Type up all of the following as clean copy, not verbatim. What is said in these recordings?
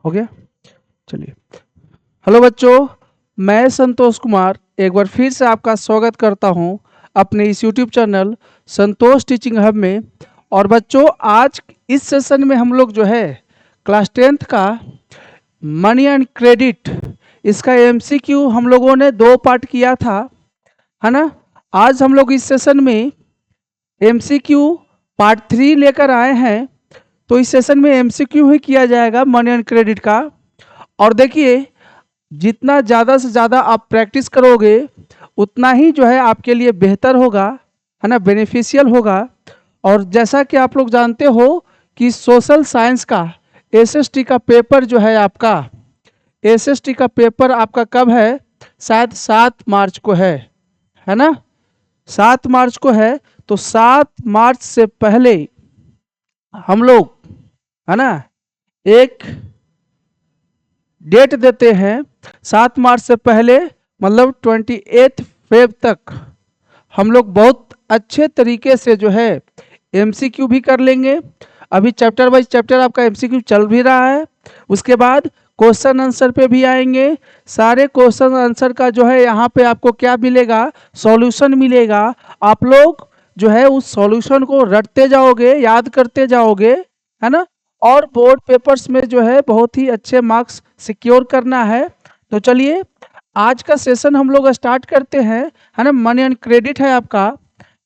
हो गया। चलिए, हेलो बच्चों, मैं संतोष कुमार एक बार फिर से आपका स्वागत करता हूं अपने इस यूट्यूब चैनल संतोष टीचिंग हब में। और बच्चों, आज इस सेशन में हम लोग जो है क्लास 10th का मनी एंड क्रेडिट, इसका एमसीक्यू हम लोगों ने 2 पार्ट किया था, है ना। आज हम लोग इस सेशन में एमसीक्यू पार्ट 3 लेकर आए हैं। तो इस सेशन में एमसीक्यू ही किया जाएगा मनी एंड क्रेडिट का। और देखिए, जितना ज़्यादा से ज़्यादा आप प्रैक्टिस करोगे उतना ही जो है आपके लिए बेहतर होगा, है ना, बेनिफिशियल होगा। और जैसा कि आप लोग जानते हो कि सोशल साइंस का एसएसटी का पेपर जो है आपका, एसएसटी का पेपर आपका कब है? शायद 7 मार्च को है ना, 7 मार्च को है। तो 7 मार्च से पहले हम लोग, है ना, एक डेट देते हैं। 7 मार्च से पहले मतलब 28 फेब तक हम लोग बहुत अच्छे तरीके से जो है एमसीक्यू भी कर लेंगे। अभी चैप्टर वाइज चैप्टर आपका एमसीक्यू चल भी रहा है। उसके बाद क्वेश्चन आंसर पे भी आएंगे। सारे क्वेश्चन आंसर का जो है यहाँ पे आपको क्या मिलेगा? सॉल्यूशन मिलेगा। आप लोग जो है उस सॉल्यूशन को रटते जाओगे, याद करते जाओगे, है ना। और बोर्ड पेपर्स में जो है बहुत ही अच्छे मार्क्स सिक्योर करना है। तो चलिए, आज का सेशन हम लोग स्टार्ट करते हैं, है ना। मनी एंड क्रेडिट है आपका,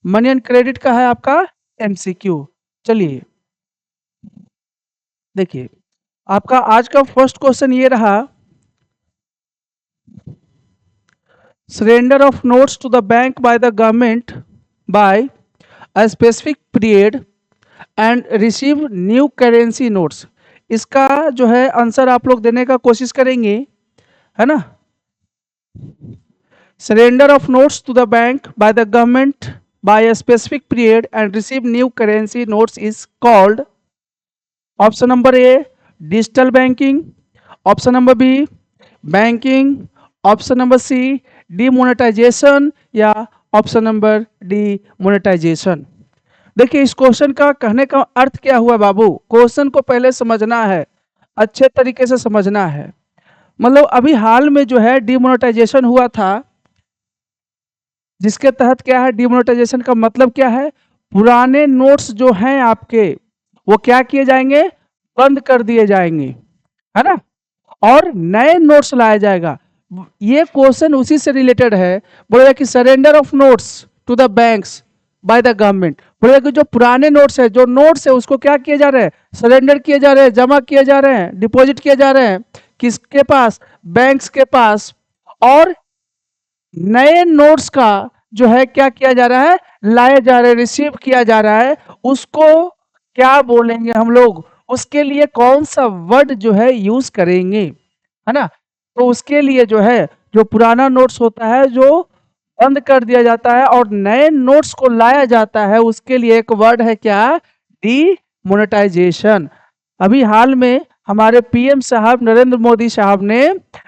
मनी एंड क्रेडिट का है आपका एमसीक्यू। चलिए देखिए, आपका आज का फर्स्ट क्वेश्चन ये रहा, surrender of notes to the bank by the government by a specific period and receive new currency notes. इसका जो है आंसर आप लोग देने का कोशिश करेंगे, है ना। Surrender of notes to the bank by the government by a specific period and receive new currency notes is called, option number A digital banking, option number B banking, option number C demonetisation, या option number D monetisation. देखिए, इस question का कहने का अर्थ क्या हुआ बाबू? Question को पहले समझना है, अच्छे तरीके से समझना है। मतलब अभी हाल में जो है डीमोनेटाइजेशन हुआ था, जिसके तहत क्या है, डीमोनेटाइजेशन का मतलब क्या है? पुराने नोट्स जो हैं आपके, वो क्या किए जाएंगे? बंद कर दिए जाएंगे, है ना। और नए नोट्स लाया जाएगा। ये क्वेश्चन उसी से रिलेटेड है। बोलेगा कि surrender of notes to the banks by the government. बोलेगा कि जो पुराने नोट्स है, जो नोट्स है, उसको क्या किए जा रहे हैं? सरेंडर किए जा रहे हैं, जमा किए जा रहे हैं, डिपॉजिट किए जा रहे हैं। किसके पास? बैंक्स के पास। और नए नोट्स का जो है क्या किया जा रहा है? लाए जा रहे हैं, रिसीव किया जा रहा है। उसको क्या बोलेंगे हम लोग? उसके लिए कौन सा वर्ड जो है यूज करेंगे, है ना। तो उसके लिए जो है, जो पुराना नोट्स होता है जो बंद कर दिया जाता है और नए नोट्स को लाया जाता है, उसके लिए एक वर्ड है क्या? Demonetisation. अभी हाल में हमारे पीएम साहब नरेंद्र मोदी साहब ने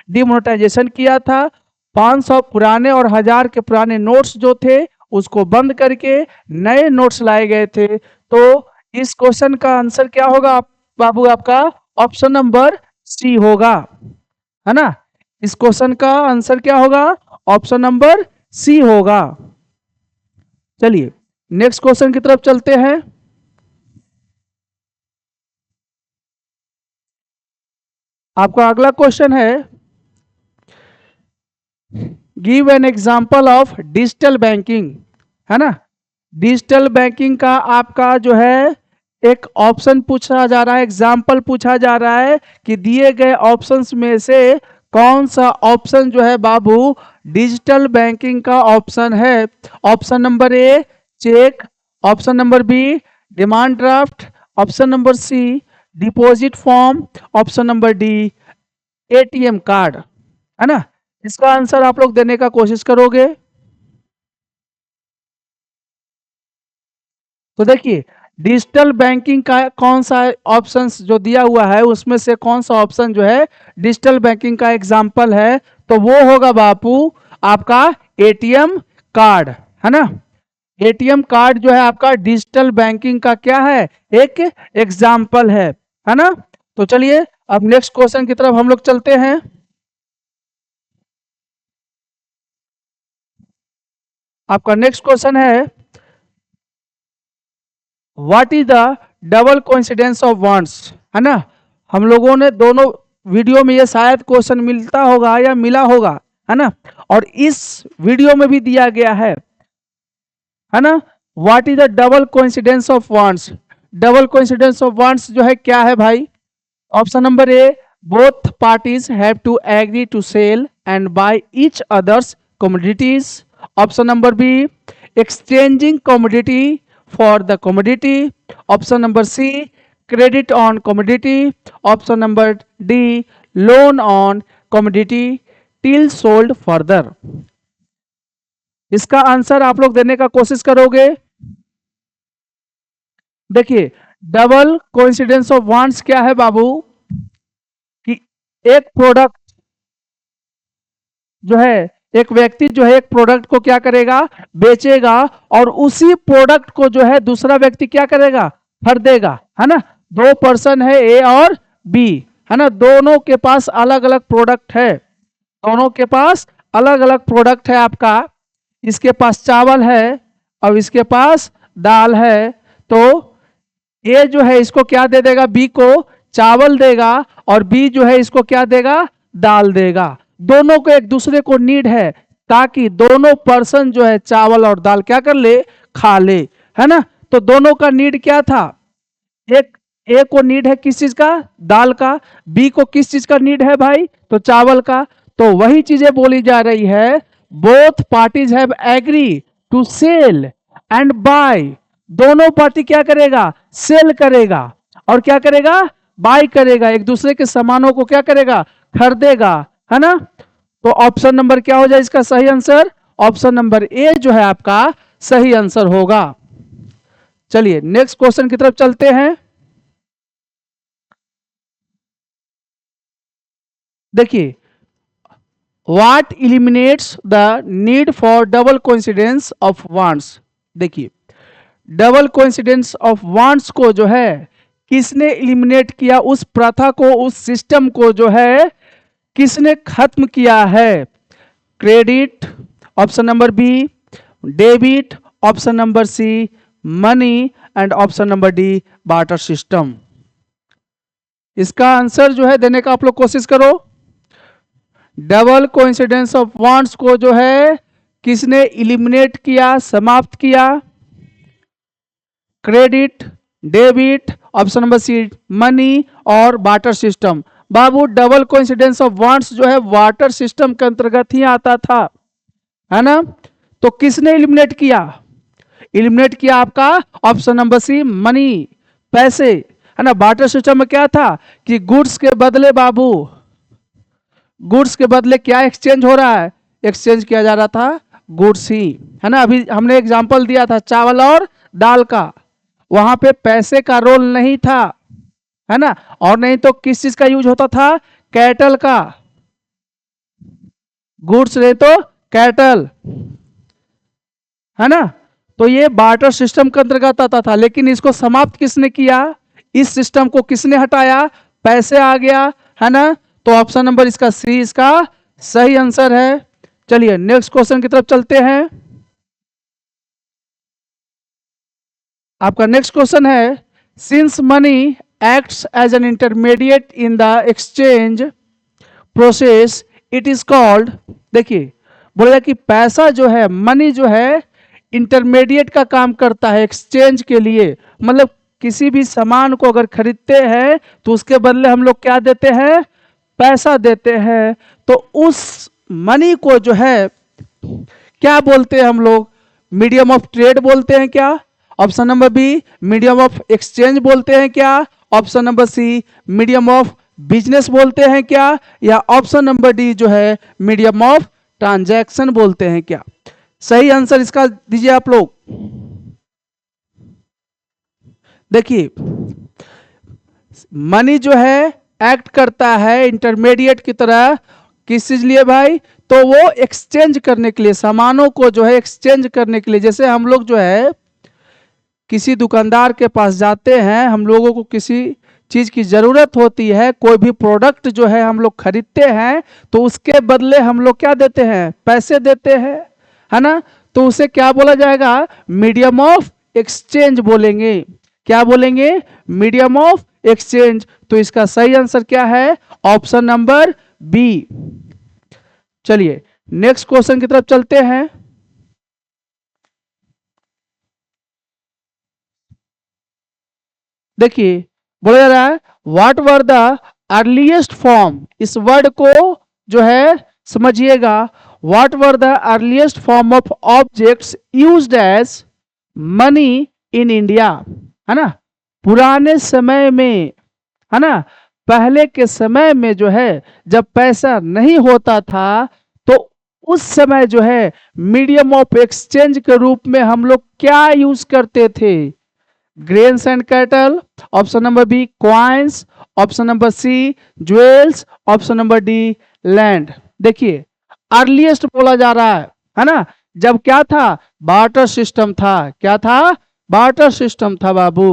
डीमोनेटाइजेशन किया था। 500 पुराने और 1000 के पुराने नोट्स जो थे उसको बंद करके नए नोट्स लाए गए थे। तो इस क्वेश्चन का आंसर क्या होगा बाबू? आपका ऑप्शन नंबर सी होगा, है ना। इस क्वेश्चन का आंसर क्या होगा? ऑप्शन नंबर सी होगा। चलिए नेक्स्ट क्वेश्चन की तरफ चलते हैं। आपका अगला क्वेश्चन है, give an example of digital banking, है ना। डिजिटल बैंकिंग का आपका जो है एक ऑप्शन पूछा जा रहा है, एग्जाम्पल पूछा जा रहा है कि दिए गए ऑप्शंस में से कौन सा ऑप्शन जो है बाबू डिजिटल बैंकिंग का ऑप्शन है? Option number A cheque, option number B demand draft, option number C deposit form, option number D ATM card, है ना। इसका आंसर आप लोग देने का कोशिश करोगे। तो देखिए, डिजिटल बैंकिंग का कौन सा ऑप्शन जो दिया हुआ है उसमें से कौन सा ऑप्शन जो है डिजिटल बैंकिंग का एग्जाम्पल है? तो वो होगा बापू आपका एटीएम कार्ड, है ना। एटीएम कार्ड जो है आपका डिजिटल बैंकिंग का क्या है? एक एग्जाम्पल है ना। तो चलिए अब नेक्स्ट क्वेश्चन की तरफ हम लोग चलते हैं। आपका नेक्स्ट क्वेश्चन है what is the double coincidence of wants, है ना। हम लोगों ने दोनों वीडियो में ये शायद क्वेश्चन मिलता होगा या मिला होगा, है ना, और इस वीडियो में भी दिया गया है ना। What is the double coincidence of wants. Double coincidence of wants जो है क्या है भाई। Option number A, both parties have to agree to sell and buy each others commodities. Option number B, exchanging commodity for the commodity. Option number C, credit on commodity. Option number D, loan on commodity till sold further. इसका answer आप लोग देने का कोशिश करोगे। देखिए double coincidence of wants क्या है बाबू, कि एक प्रोडक्ट जो है, एक व्यक्ति जो है एक प्रोडक्ट को क्या करेगा, बेचेगा, और उसी प्रोडक्ट को जो है दूसरा व्यक्ति क्या करेगा, खरीदेगा, है ना। दो पर्सन है ए और बी, है ना, दोनों के पास अलग अलग प्रोडक्ट है, दोनों के पास अलग अलग प्रोडक्ट है। आपका इसके पास चावल है और इसके पास दाल है, तो ए जो है इसको क्या दे देगा, बी को चावल देगा, और बी जो है इसको क्या देगा, दाल देगा। दोनों को एक दूसरे को नीड है ताकि दोनों पर्सन जो है चावल और दाल क्या कर ले, खा ले, है ना। तो दोनों का नीड क्या था, एक ए को नीड है किस चीज का, दाल का, बी को किस चीज का नीड है भाई, तो चावल का। तो वही चीजें बोली जा रही है, both parties have agree to sell and buy. दोनों पार्टी क्या करेगा, सेल करेगा और क्या करेगा, बाय करेगा, एक दूसरे के सामानों को क्या करेगा, खरीदेगा, है ना। तो ऑप्शन नंबर क्या हो जाए इसका सही आंसर, ऑप्शन नंबर ए जो है आपका सही आंसर होगा। चलिए नेक्स्ट क्वेश्चन की तरफ चलते हैं। देखिए what eliminates the need for double coincidence of wants. देखिए डबल कोइंसिडेंस ऑफ वांट्स को जो है किसने इलिमिनेट किया, उस प्रथा को, उस सिस्टम को जो है किसने खत्म किया है। Credit, option number B debit, option number C money, and option number D barter system. इसका आंसर जो है देने का आप लोग कोशिश करो। डबल कोइंसिडेंस ऑफ वांट्स को जो है किसने इलिमिनेट किया, समाप्त किया। Credit, debit, option number C money और बार्टर सिस्टम। बाबू डबल कोइंसिडेंस ऑफ वांट्स जो है वाटर सिस्टम के अंतर्गत ही आता था, है ना। तो किसने इलिमिनेट किया, इलिमिनेट किया आपका ऑप्शन नंबर सी मनी, पैसे, है ना। बार्टर सिस्टम में क्या था कि गुड्स के बदले बाबू, गुड्स के बदले क्या एक्सचेंज हो रहा है, एक्सचेंज किया जा रहा था गुड्स ही, है ना। अभी हमने एग्जांपल दिया था चावल और दाल का, वहां पे पैसे का रोल नहीं था, है ना। और नहीं तो किस चीज का यूज होता था, कैटल का, गुड्स नहीं तो कैटल, है ना। तो ये बार्टर सिस्टम के अंतर्गत आता था, लेकिन इसको समाप्त किसने किया, इस सिस्टम को किसने हटाया, पैसे आ गया, है ना। तो ऑप्शन नंबर इसका सी इसका सही आंसर है। चलिए नेक्स्ट क्वेश्चन की तरफ चलते हैं। आपका नेक्स्ट क्वेश्चन है since money acts as an intermediate in the exchange process it is called. देखिए बोला कि पैसा जो है, मनी जो है इंटरमीडिएट का काम करता है एक्सचेंज के लिए, मतलब किसी भी सामान को अगर खरीदते हैं तो उसके बदले हम लोग क्या देते हैं, पैसा देते हैं। तो उस मनी को जो है क्या बोलते हैं हम लोग, मीडियम ऑफ ट्रेड बोलते हैं क्या, option number B medium of exchange बोलते हैं क्या, option number C medium of business बोलते हैं क्या, या ऑप्शन नंबर डी जो है मीडियम ऑफ ट्रांजैक्शन बोलते हैं क्या। सही आंसर इसका दीजिए आप लोग। देखिए मनी जो है एक्ट करता है इंटरमीडिएट की तरह, किस चीज लिए भाई, तो वो एक्सचेंज करने के लिए, सामानों को जो है एक्सचेंज करने के लिए। जैसे हम लोग जो है किसी दुकानदार के पास जाते हैं, हम लोगों को किसी चीज की जरूरत होती है, कोई भी प्रोडक्ट जो है हम लोग खरीदते हैं तो उसके बदले हम लोग क्या देते हैं, पैसे देते हैं, है ना। तो उसे क्या बोला जाएगा, मीडियम ऑफ एक्सचेंज बोलेंगे। क्या बोलेंगे, मीडियम ऑफ एक्सचेंज। तो इसका सही आंसर क्या है, ऑप्शन नंबर बी। चलिए नेक्स्ट क्वेश्चन की तरफ चलते हैं। देखिए बोला जा रहा है what were the earliest form, इस वर्ड को जो है समझिएगा, what were the earliest form of objects used as money in India, है ना। पुराने समय में, है ना, पहले के समय में जो है जब पैसा नहीं होता था तो उस समय जो है मीडियम ऑफ एक्सचेंज के रूप में हम लोग क्या यूज करते थे, grains and cattle, option number B coins, option number C jewels, option number D land. देखिए अर्लीस्ट बोला जा रहा है ना, जब क्या था, बार्टर सिस्टम था। क्या था, बार्टर सिस्टम था बाबू।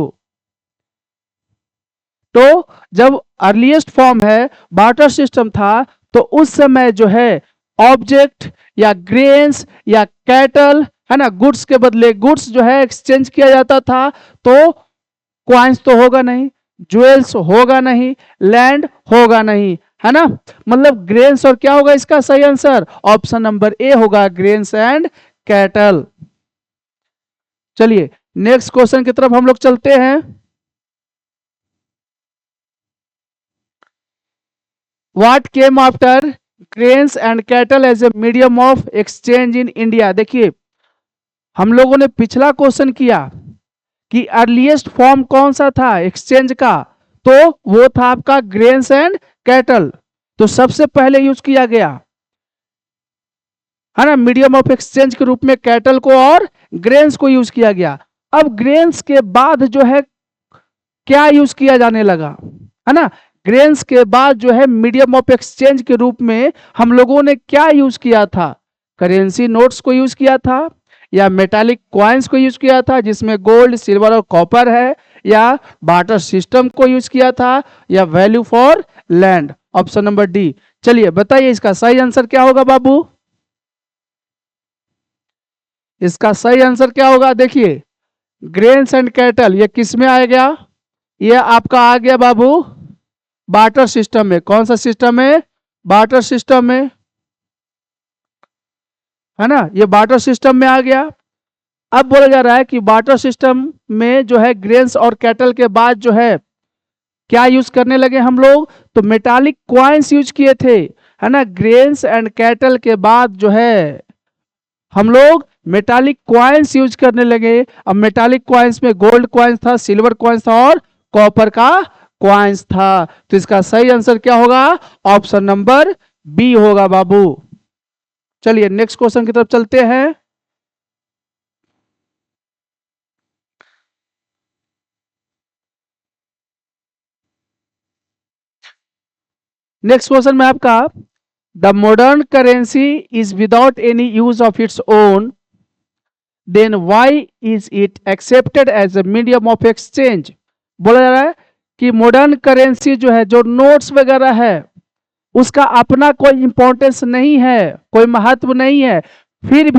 तो जब अर्लीस्ट फॉर्म है, बार्टर सिस्टम था, तो उस समय जो है ऑब्जेक्ट या ग्रेन्स या कैटल, है ना, गुड्स के बदले गुड्स जो है एक्सचेंज किया जाता था। तो क्वाइंस तो होगा नहीं, ज्वेल्स होगा नहीं, लैंड होगा नहीं, है ना। मतलब ग्रेन्स और क्या होगा इसका सही आंसर, ऑप्शन नंबर ए होगा, ग्रेन्स एंड कैटल। चलिए नेक्स्ट क्वेश्चन की तरफ हम लोग चलते हैं। What came after grains and cattle as a medium of exchange in India. देखिए हम लोगों ने पिछला क्वेश्चन किया कि अर्लीस्ट फॉर्म कौन सा था एक्सचेंज का, तो वो था आपका ग्रेन्स एंड कैटल। तो सबसे पहले यूज किया गया, है ना, मीडियम ऑफ एक्सचेंज के रूप में कैटल को और ग्रेन्स को यूज किया गया। अब ग्रेन्स के बाद जो है क्या यूज किया जाने लगा, है ना, ग्रेन्स के बाद जो है मीडियम ऑफ एक्सचेंज के रूप में हम लोगों ने क्या यूज किया था, करेंसी नोट्स को यूज किया था, या मेटालिक क्वाइंस को यूज किया था जिसमें गोल्ड सिल्वर और कॉपर है, या बार्टर सिस्टम को यूज किया था, या value for land, option number D. चलिए बताइए इसका सही आंसर क्या होगा बाबू, इसका सही आंसर क्या होगा। देखिए ग्रेन्स एंड कैटल ये किस में आ गया, ये आपका आ गया बाबू बार्टर सिस्टम में। कौन सा सिस्टम है, बार्टर सिस्टम में, है ना, ये बार्टर सिस्टम में आ गया। अब बोला जा रहा है कि बार्टर सिस्टम में जो है ग्रेन्स और कैटल के बाद जो है क्या यूज करने लगे हम लोग, तो मेटालिक क्वाइंस यूज किए थे, है ना। ग्रेन्स एंड कैटल के बाद जो है हम लोग मेटालिक क्वाइंस यूज करने लगे। अब मेटालिक क्वाइंस में गोल्ड क्वाइंस था, सिल्वर क्वाइंस था और कॉपर का क्वाइंस था। तो इसका सही आंसर क्या होगा, ऑप्शन नंबर बी होगा बाबू। चलिए नेक्स्ट क्वेश्चन की तरफ चलते हैं। नेक्स्ट क्वेश्चन में आपका, the modern currency is without any use of its own, then why is it accepted as a medium of exchange. बोला जा रहा है कि मॉडर्न करेंसी जो है, जो नोट्स वगैरह है, उसका अपना कोई इंपॉर्टेंस नहीं है, कोई महत्व नहीं है, फिर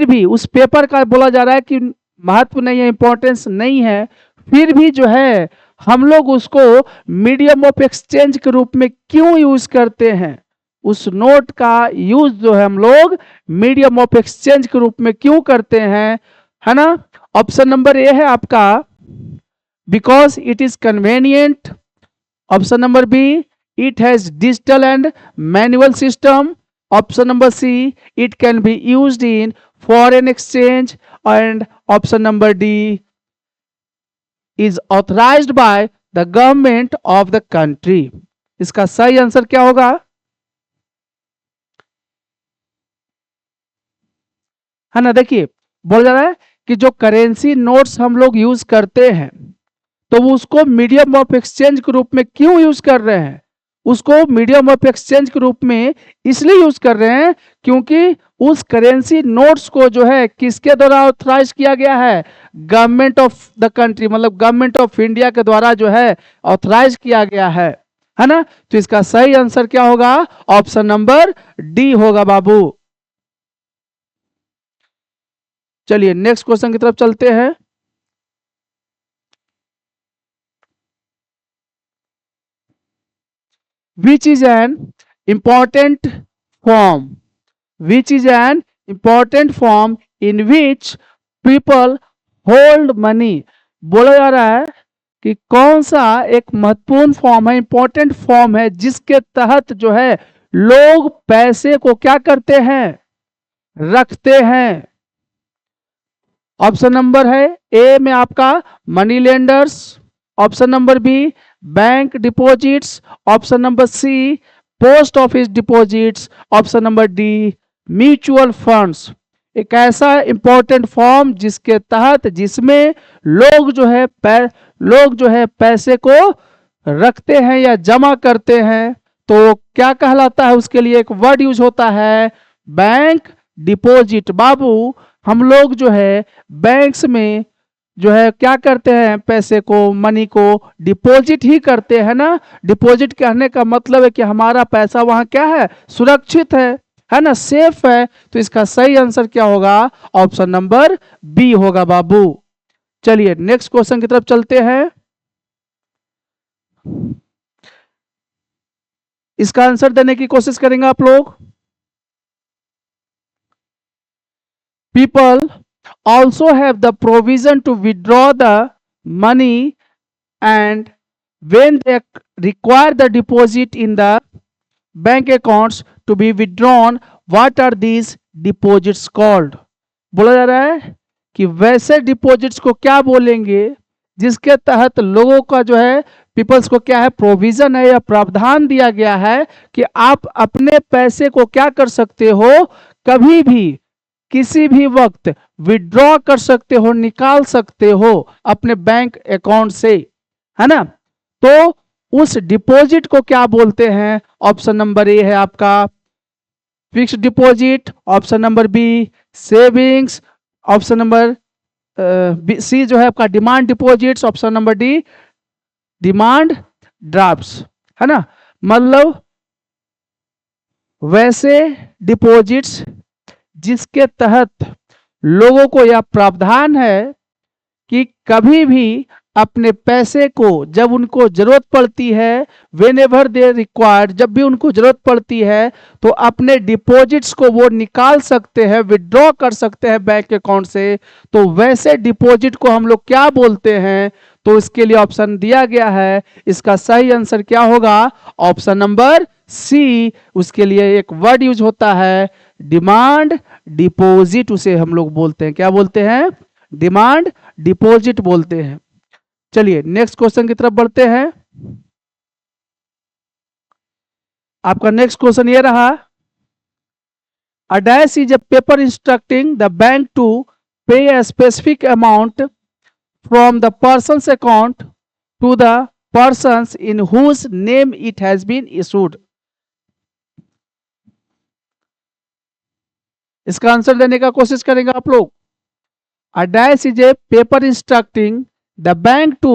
भी उस पेपर का बोला जा रहा है कि महत्व नहीं है, इंपॉर्टेंस नहीं है, फिर भी जो है हम लोग उसको मीडियम ऑफ एक्सचेंज के रूप में क्यों यूज करते हैं, उस नोट का यूज जो है हम लोग मीडियम ऑफ एक्सचेंज के रूप में क्यों करते हैं, है ना। ऑप्शन नंबर ए है आपका because it is convenient, option number B it has digital and manual system, option number see it can be used in foreign exchange, and option number D is authorised bye the government of the country. इसका सही answer क्या होगा, है ना। देखिए बोला जा रहा है कि जो करेंसी नोट्स हम लोग यूज करते हैं तो वो उसको मीडियम ऑफ एक्सचेंज के रूप में क्यों यूज कर रहे हैं, उसको मीडियम ऑफ एक्सचेंज के रूप में इसलिए यूज कर रहे हैं क्योंकि उस करेंसी नोट्स को जो है किसके द्वारा ऑथराइज किया गया है, गवर्नमेंट ऑफ द कंट्री, मतलब गवर्नमेंट ऑफ इंडिया के द्वारा जो है ऑथराइज किया गया है ना। तो इसका सही आंसर क्या होगा, ऑप्शन नंबर डी होगा बाबू। चलिए नेक्स्ट क्वेश्चन की तरफ चलते हैं। Which is an important form? Which is an important form in which people hold money? बोला जा रहा है कि कौन सा एक महत्वपूर्ण फॉर्म है, इंपॉर्टेंट फॉर्म है जिसके तहत जो है लोग पैसे को क्या करते हैं, रखते हैं। ऑप्शन नंबर है ए में आपका moneylenders, option number B bank deposits, option number C post office deposits, option number D mutual funds. एक ऐसा इंपॉर्टेंट फॉर्म जिसके तहत जिसमें लोग जो है पैसे को रखते हैं या जमा करते हैं, तो क्या कहलाता है, उसके लिए एक वर्ड यूज होता है बैंक डिपॉजिट। बाबू हम लोग जो है बैंक्स में जो है क्या करते हैं, पैसे को, मनी को डिपॉजिट ही करते हैं ना। डिपॉजिट कहने का मतलब है कि हमारा पैसा वहां क्या है, सुरक्षित है ना, सेफ है। तो इसका सही आंसर क्या होगा, ऑप्शन नंबर बी होगा बाबू। चलिए नेक्स्ट क्वेश्चन की तरफ चलते हैं। इसका आंसर देने की कोशिश करेंगे आप लोग। People also have the provision to withdraw the money, and when they require the deposit in the bank accounts to be withdrawn, what are these deposits called? बोला जा रहा है कि वैसे डिपॉजिट्स को क्या बोलेंगे जिसके तहत लोगों का जो है, पीपल्स को क्या है, प्रोविजन है या प्रावधान दिया गया है कि आप अपने पैसे को क्या कर सकते हो, कभी भी किसी भी वक्त विड्रॉ कर सकते हो, निकाल सकते हो अपने बैंक अकाउंट से, है ना। तो उस डिपॉजिट को क्या बोलते हैं, ऑप्शन नंबर ए है आपका fixed deposit, option number B savings, option number C जो है आपका demand deposits, option number D demand drafts, है ना। मतलब वैसे डिपॉजिट्स जिसके तहत लोगों को यह प्रावधान है कि कभी भी अपने पैसे को जब उनको जरूरत पड़ती है, वेन एवर दे रिक्वायर्ड, जब भी उनको जरूरत पड़ती है तो अपने डिपॉजिट्स को वो निकाल सकते हैं, विड्रॉ कर सकते हैं बैंक अकाउंट से। तो वैसे डिपॉजिट को हम लोग क्या बोलते हैं, तो इसके लिए ऑप्शन दिया गया है। इसका सही आंसर क्या होगा, ऑप्शन नंबर सी। उसके लिए एक वर्ड यूज होता है डिमांड डिपॉजिट, उसे हम लोग बोलते हैं, क्या बोलते हैं, डिमांड डिपॉजिट बोलते हैं। चलिए नेक्स्ट क्वेश्चन की तरफ बढ़ते हैं। आपका नेक्स्ट क्वेश्चन ये रहा, a dash is a paper instructing the bank to pay a specific amount from the person's account to the persons in whose name it has been issued। इसका answer देने का कोशिश करेंगे आप लोग। A dash is a paper instructing the bank to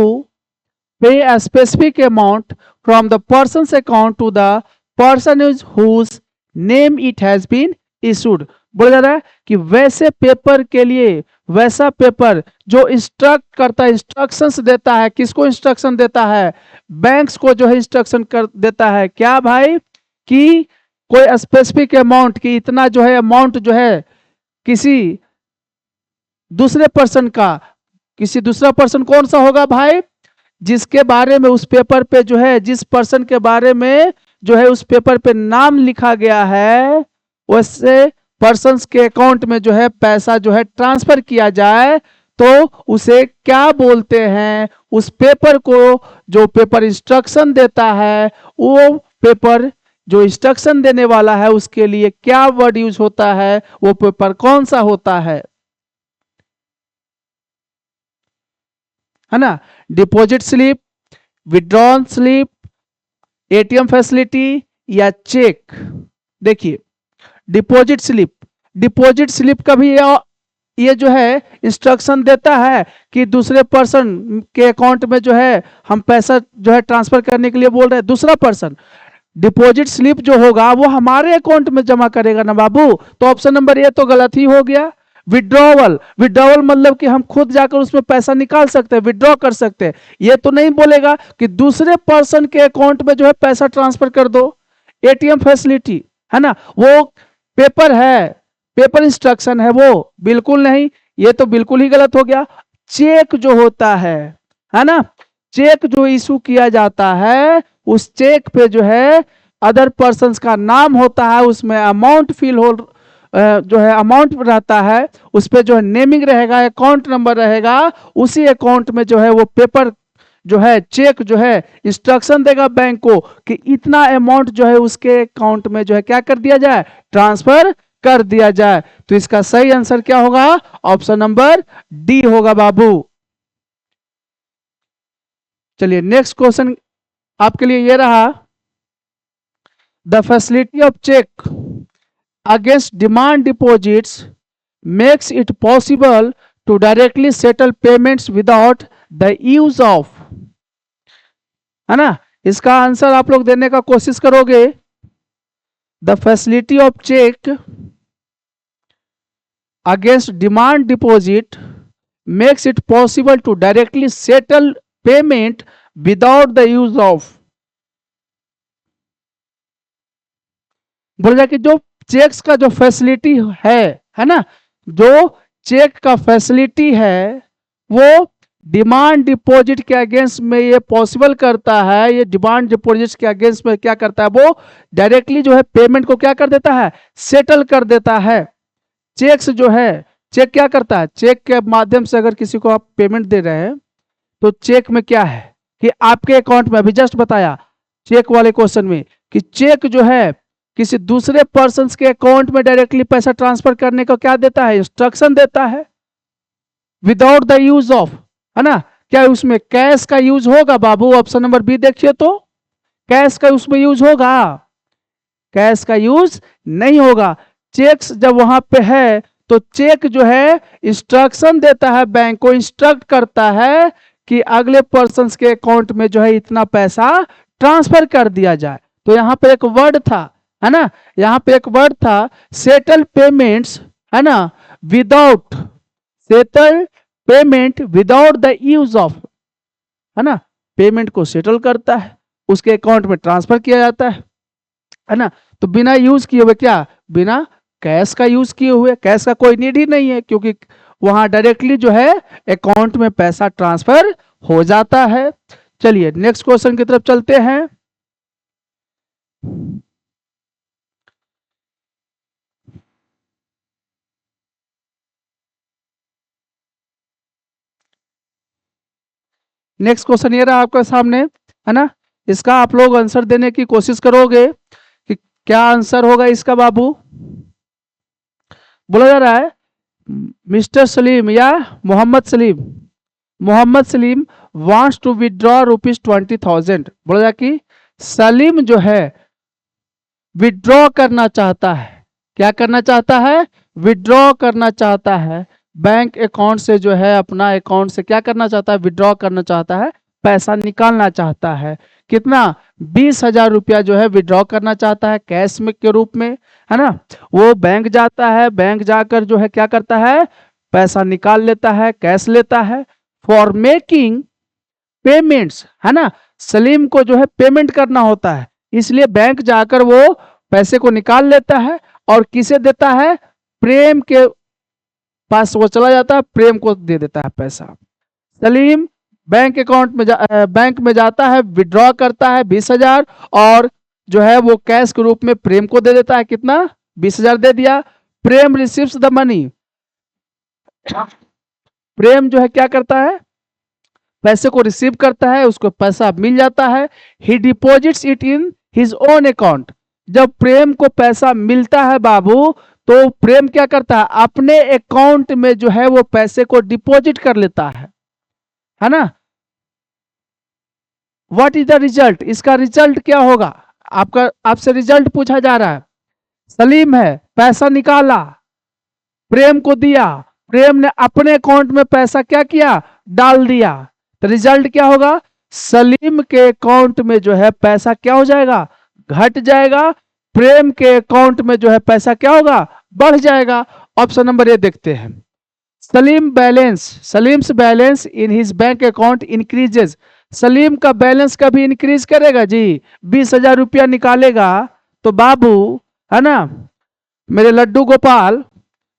pay a specific amount from the person's account to the person whose name it has been issued. बोला जा रहा है कि वैसे पेपर के लिए, वैसा पेपर जो इंस्ट्रक्ट करता है, इंस्ट्रक्शंस देता है, किसको इंस्ट्रक्शन देता है, बैंक्स को जो है इंस्ट्रक्शन कर देता है, क्या भाई, कि कोई स्पेसिफिक अमाउंट की इतना जो है अमाउंट जो है किसी दूसरे पर्सन का, किसी दूसरा पर्सन कौन सा होगा भाई, जिसके बारे में उस पेपर पे जो है, जिस पर्सन के बारे में जो है उस पेपर पे नाम लिखा गया है, वैसे पर्सन्स के अकाउंट में जो है पैसा जो है ट्रांसफर किया जाए, तो उसे क्या बोलते हैं, उस पेपर को जो पेपर इंस्ट्रक्शन देता है, वो पेपर जो इंस्ट्रक्शन देने वाला है उसके लिए क्या वर्ड यूज होता है, वो पेपर कौन सा होता है ना। Deposit slip, withdrawn slip, ATM facility या चेक। देखिए डिपॉजिट स्लिप का भी ये जो है इंस्ट्रक्शन देता है कि दूसरे पर्सन के अकाउंट में जो है हम पैसा जो है ट्रांसफर करने के लिए बोल रहे हैं, दूसरा पर्सन डिपॉजिट स्लिप जो होगा वो हमारे अकाउंट में जमा करेगा ना बाबू। तो ऑप्शन नंबर ए तो गलत ही हो गया। विड्रॉवल मतलब कि हम खुद जाकर उसमें पैसा निकाल सकते हैं, विड्रॉ कर सकते हैं। ये तो नहीं बोलेगा कि दूसरे पर्सन के अकाउंट में जो है पैसा ट्रांसफर कर दो। एटीएम फैसिलिटी है ना, वो पेपर है, पेपर इंस्ट्रक्शन है, वो बिल्कुल नहीं, ये तो बिल्कुल ही गलत हो गया। चेक जो होता है ना, चेक जो इशू किया जाता है उस चेक पे जो है अदर पर्सन्स का नाम होता है, उसमें अमाउंट फिल हो जो है अमाउंट रहता है, उस पे जो है नेमिंग रहेगा, अकाउंट नंबर रहेगा, उसी अकाउंट में जो है वो पेपर जो है चेक जो है इंस्ट्रक्शन देगा बैंक को कि इतना अमाउंट जो है उसके अकाउंट में जो है क्या कर दिया जाए, ट्रांसफर कर दिया जाए। तो इसका सही आंसर क्या होगा, ऑप्शन नंबर डी होगा बाबू। चलिए नेक्स्ट क्वेश्चन आपके लिए ये रहा, the facility of cheque against demand deposits makes it possible to directly settle payments without the use of, है ना। इसका आंसर आप लोग देने का कोशिश करोगे। The facility of cheque against demand deposit makes it possible to directly settle payment without the use of. बोल जाए कि जो चेक्स का जो फैसिलिटी है ना, जो चेक का फैसिलिटी है वो डिमांड डिपॉजिट के अगेंस्ट में ये पॉसिबल करता है, ये डिमांड डिपॉजिट के अगेंस्ट में क्या करता है, वो डायरेक्टली जो है पेमेंट को क्या कर देता है, सेटल कर देता है। चेक्स जो है, चेक क्या करता है, चेक के माध्यम से अगर किसी को आप पेमेंट दे रहे हैं तो चेक में क्या है कि आपके अकाउंट में, अभी जस्ट बताया चेक वाले क्वेश्चन में कि चेक जो है किसी दूसरे पर्सन के अकाउंट में डायरेक्टली पैसा ट्रांसफर करने को क्या देता है, इंस्ट्रक्शन देता है विदाउट द यूज ऑफ, है ना। क्या उसमें कैश का यूज होगा बाबू, ऑप्शन नंबर बी देखिए तो कैश का उसमें यूज होगा, कैश का यूज नहीं होगा। चेक्स जब वहां पे है तो चेक जो है इंस्ट्रक्शन देता है, बैंक को इंस्ट्रक्ट करता है कि अगले पर्सन के अकाउंट में जो है इतना पैसा ट्रांसफर कर दिया जाए। तो यहाँ पे एक वर्ड था, है ना, यहाँ पे एक वर्ड था सेटल पेमेंट्स, है ना, without, settle payment without the use of, है ना, पेमेंट को सेटल करता है, उसके अकाउंट में ट्रांसफर किया जाता है ना। तो बिना यूज किए हुए, क्या बिना कैश का यूज किए हुए, कैश का कोई नीड ही नहीं है क्योंकि वहां डायरेक्टली जो है अकाउंट में पैसा ट्रांसफर हो जाता है। चलिए नेक्स्ट क्वेश्चन की तरफ चलते हैं। नेक्स्ट क्वेश्चन ये रहा आपके सामने, है ना। इसका आप लोग आंसर देने की कोशिश करोगे कि क्या आंसर होगा इसका बाबू। बोला जा रहा है मिस्टर सलीम या Mohammad Salim wants to withdraw ₹20,000। बोला जा कि सलीम जो है विड्रॉ करना चाहता है, क्या करना चाहता है, विड्रॉ करना चाहता है, बैंक अकाउंट से जो है अपना अकाउंट से क्या करना चाहता है, विड्रॉ करना चाहता है, पैसा निकालना चाहता है। कितना, 20,000 रुपया जो है विड्रॉ करना चाहता है कैश में के रूप में, है ना। वो बैंक जाता है, बैंक जाकर जो है क्या करता है, पैसा निकाल लेता है, कैश लेता है। फॉर मेकिंग पेमेंट्स, है ना, सलीम को जो है पेमेंट करना होता है, इसलिए बैंक जाकर वो पैसे को निकाल लेता है और किसे देता है, प्रेम के पास वो चला जाता है, प्रेम को दे देता है पैसा। सलीम बैंक अकाउंट में बैंक में जाता है, विड्रॉ करता है 20,000 और जो है वो कैश के रूप में प्रेम को दे देता है। कितना, 20,000 दे दिया। प्रेम रिसीव्स द मनी, प्रेम जो है क्या करता है, पैसे को रिसीव करता है, उसको पैसा मिल जाता है। He deposits it in his own account. जब प्रेम को पैसा मिलता है बाबू तो प्रेम क्या करता है, अपने अकाउंट में जो है वो पैसे को डिपॉजिट कर लेता है ना। व्हाट इज द रिजल्ट, इसका रिजल्ट क्या होगा, आपका आपसे रिजल्ट पूछा जा रहा है। सलीम है, पैसा निकाला, प्रेम को दिया, प्रेम ने अपने अकाउंट में पैसा क्या किया, डाल दिया, तो रिजल्ट क्या होगा, सलीम के अकाउंट में जो है पैसा क्या हो जाएगा, घट जाएगा, प्रेम के अकाउंट में जो है पैसा क्या होगा, बढ़ जाएगा। ऑप्शन नंबर ए देखते हैं। Salim's balance in his bank account increases, Salim का बैलेंस कभी इंक्रीज करेगा जी, 20,000 रुपया निकालेगा तो बाबू, है ना, मेरे लड्डू गोपाल,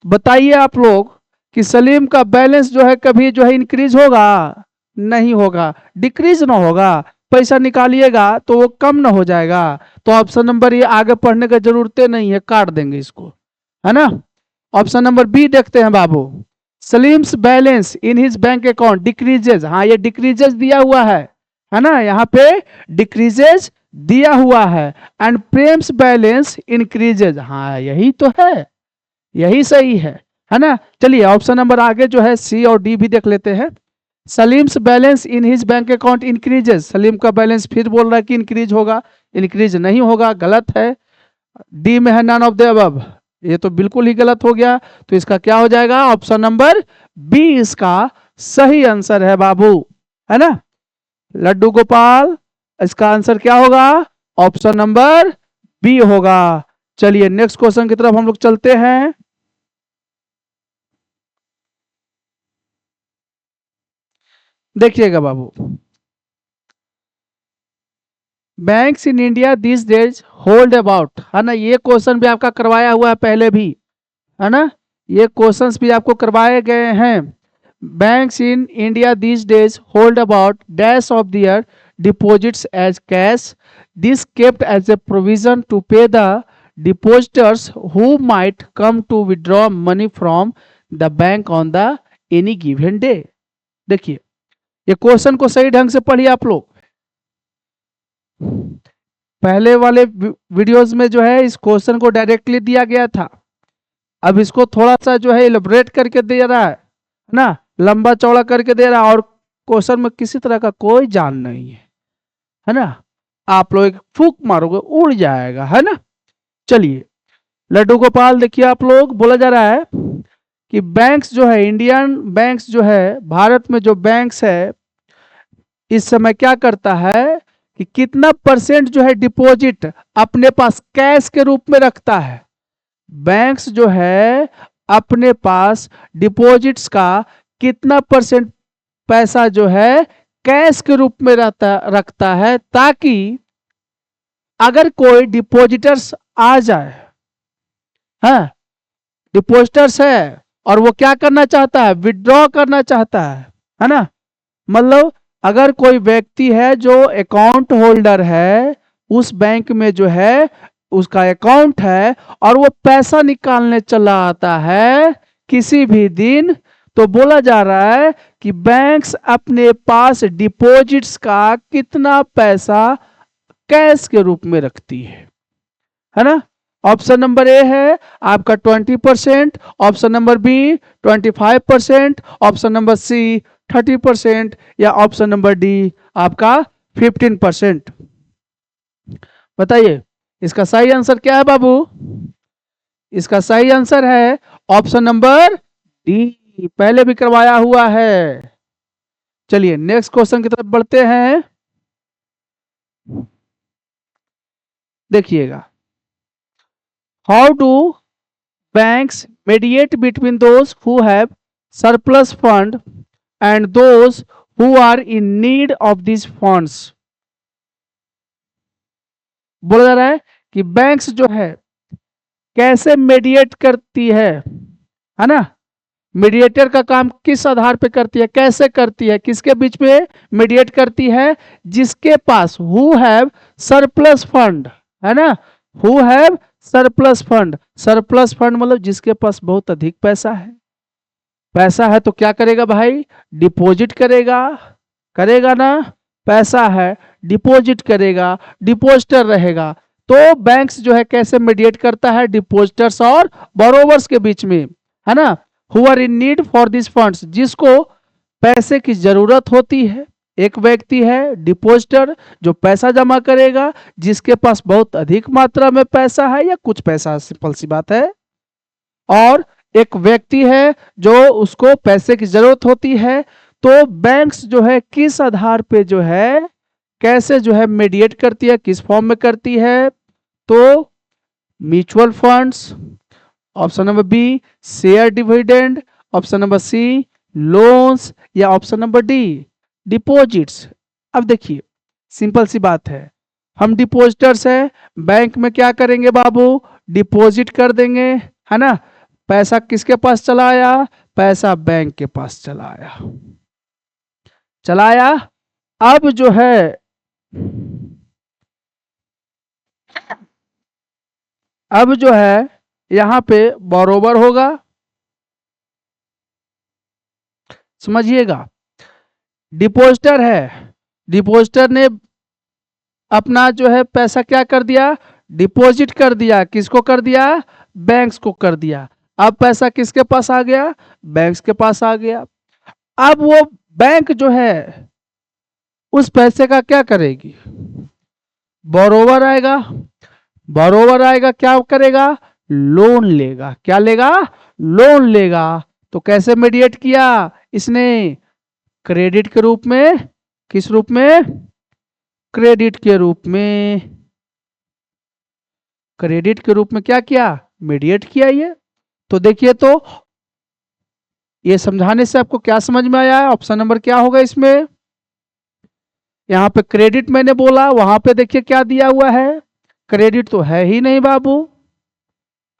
बताइए आप लोग कि सलीम का बैलेंस जो है कभी जो है इंक्रीज होगा, नहीं होगा, डिक्रीज ना होगा, पैसा निकालिएगा तो वो कम ना हो जाएगा। तो ऑप्शन नंबर ये आगे पढ़ने की जरूरत नहीं है, काट देंगे इसको, है ना। ऑप्शन नंबर बी देखते हैं बाबू, Salim's balance in his bank account decreases, हाँ ये डिक्रीजेज दिया हुआ है ना, यहाँ पे डिक्रीजेज दिया हुआ है, एंड प्रेम्स बैलेंस इंक्रीजेज, हाँ यही तो है, यही सही है ना। चलिए ऑप्शन नंबर आगे जो है सी और डी भी देख लेते हैं। Salim's balance in his bank account increases, Salim का बैलेंस फिर बोल रहा है कि इंक्रीज होगा, इंक्रीज नहीं होगा, गलत है। डी में है नन ऑफ द अबव, ये तो बिल्कुल ही गलत हो गया, तो इसका क्या हो जाएगा, ऑप्शन नंबर बी इसका सही आंसर है बाबू, है ना। लड्डू गोपाल, इसका आंसर क्या होगा, ऑप्शन नंबर बी होगा। चलिए नेक्स्ट क्वेश्चन की तरफ हम लोग चलते हैं। देखिएगा बाबू, banks in India this days hold about, है ना, ये क्वेश्चन भी आपका करवाया हुआ है पहले भी, है ना, ये क्वेश्चंस भी आपको करवाए गए हैं। Banks in India this days hold about dash of their deposits as cash, this kept as a provision to pay the depositors who might come to withdraw money from the bank on the any given day. देखिए ये question को सही ढंग से पढ़िए आप लोग, पहले वाले वीडियोस में जो है इस क्वेश्चन को डायरेक्टली दिया गया था, अब इसको थोड़ा सा जो है इलेबोरेट करके दे रहा है ना, लंबा चौड़ा करके दे रहा है, और क्वेश्चन में किसी तरह का कोई जान नहीं है ना, आप लोग फूक मारोगे उड़ जाएगा, है ना। चलिए लड्डू गोपाल देखिए, आप लोग बोला जा रहा है कि बैंक्स जो है, इंडियन बैंक्स जो है, भारत में जो बैंक्स है इस समय क्या करता है कि कितना परसेंट जो है डिपॉजिट अपने पास कैश के रूप में रखता है। बैंक्स जो है अपने पास डिपॉजिट्स का कितना परसेंट पैसा जो है कैश के रूप में रखता है, ताकि अगर कोई डिपॉजिटर्स आ जाए, हाँ डिपॉजिटर्स है और वो क्या करना चाहता है, विड्रॉ करना चाहता है ना, मतलब अगर कोई व्यक्ति है जो अकाउंट होल्डर है उस बैंक में जो है उसका अकाउंट है और वो पैसा निकालने चला आता है किसी भी दिन, तो बोला जा रहा है कि बैंक्स अपने पास डिपॉजिट्स का कितना पैसा कैश के रूप में रखती है ना। ऑप्शन नंबर ए है आपका 20%, option number B 25%, option number C 30%, या ऑप्शन नंबर डी आपका 15%। बताइए इसका सही आंसर क्या है बाबू, इसका सही आंसर है ऑप्शन नंबर डी, पहले भी करवाया हुआ है। चलिए नेक्स्ट क्वेश्चन की तरफ बढ़ते हैं। देखिएगा, how do banks mediate between those who have surplus fund and those who are in need of these funds। बोला जा रहा है कि बैंक्स जो है कैसे मीडिएट करती है ना, मीडिएटर का काम किस आधार पे करती है, कैसे करती है, किसके बीच में मीडिएट करती है, जिसके पास हु हैव सरप्लस फंड, है ना, who have surplus fund, surplus fund मतलब जिसके पास बहुत अधिक पैसा है, पैसा है तो क्या करेगा भाई, डिपॉजिट करेगा, करेगा ना, पैसा है डिपॉजिट करेगा, डिपॉजिटर रहेगा। तो बैंक्स जो है कैसे मीडिएट करता है, डिपॉजिटर्स और बोरोवर्स के बीच में, है ना, who are in need for this funds, जिसको पैसे की जरूरत होती है, एक व्यक्ति है डिपॉजिटर जो पैसा जमा करेगा, जिसके पास बहुत अधिक मात्रा में पैसा है या कुछ पैसा, सिंपल सी बात है। और एक व्यक्ति है जो उसको पैसे की जरूरत होती है। तो बैंक्स जो है किस आधार पे जो है, कैसे जो है मीडिएट करती है, किस फॉर्म में करती है? तो mutual funds, option number B share dividend, option number C loans, या ऑप्शन नंबर डी डिपॉजिट्स। अब देखिए सिंपल सी बात है, हम डिपॉजिटर्स हैं, बैंक में क्या करेंगे बाबू, डिपॉजिट कर देंगे, है ना। पैसा किसके पास चला आया, पैसा बैंक के पास चला आया, चला आया। अब जो है यहां पे बरोबर होगा, समझिएगा। डिपॉजिटर है, डिपॉजिटर ने अपना जो है पैसा क्या कर दिया, डिपॉजिट कर दिया। किसको कर दिया, बैंक्स को कर दिया। अब पैसा किसके पास आ गया, बैंक्स के पास आ गया। अब वो बैंक जो है उस पैसे का क्या करेगी, बोरोवर आएगा, बोरोवर आएगा क्या करेगा, लोन लेगा। क्या लेगा, लोन लेगा। तो कैसे मीडिएट किया इसने, क्रेडिट के रूप में। किस रूप में, क्रेडिट के रूप में, क्रेडिट के रूप में क्या किया, मीडिएट किया ये। तो देखिए, तो ये समझाने से आपको क्या समझ में आया है, ऑप्शन नंबर क्या होगा इसमें। यहां पे क्रेडिट मैंने बोला, वहां पे देखिए क्या दिया हुआ है, क्रेडिट तो है ही नहीं बाबू,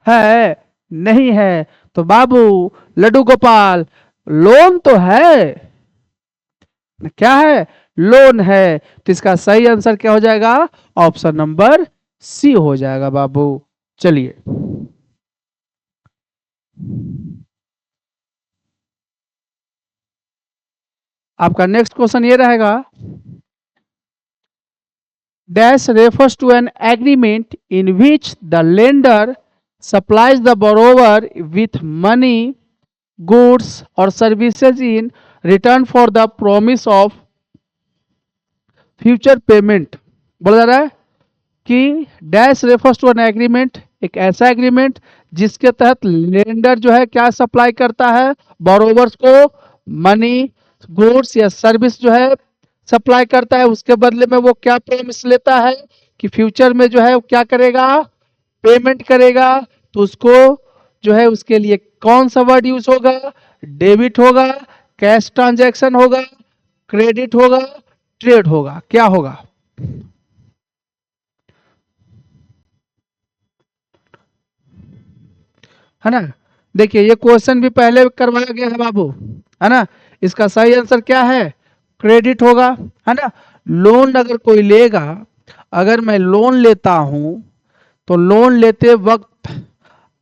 है नहीं है। तो बाबू लड्डू गोपाल लोन तो है, क्या है, लोन है। तो इसका सही आंसर क्या हो जाएगा, ऑप्शन नंबर सी हो जाएगा बाबू। चलिए आपका नेक्स्ट क्वेश्चन ये रहेगा, dash refers to an agreement in which the lender supplies the borrower with money, goods or services in return for the promise of future payment। बोला जा रहा है कि dash refers to an agreement, एक ऐसा agreement जिसके तहत lender जो है क्या सप्लाई करता है, बोरोवर्स को मनी, गुड्स या सर्विस जो है सप्लाई करता है। उसके बदले में वो क्या प्रॉमिस लेता है कि फ्यूचर में जो है वो क्या करेगा, पेमेंट करेगा। तो उसको जो है उसके लिए कौन सा वर्ड यूज होगा, डेबिट होगा, कैश ट्रांजैक्शन होगा, क्रेडिट होगा, ट्रेड होगा, क्या होगा। है ना, देखिए ये क्वेश्चन भी पहले करवाया गया है बाबू, है ना। इसका सही आंसर क्या है, क्रेडिट होगा, है ना। लोन अगर कोई लेगा, अगर मैं लोन लेता हूं तो लोन लेते वक्त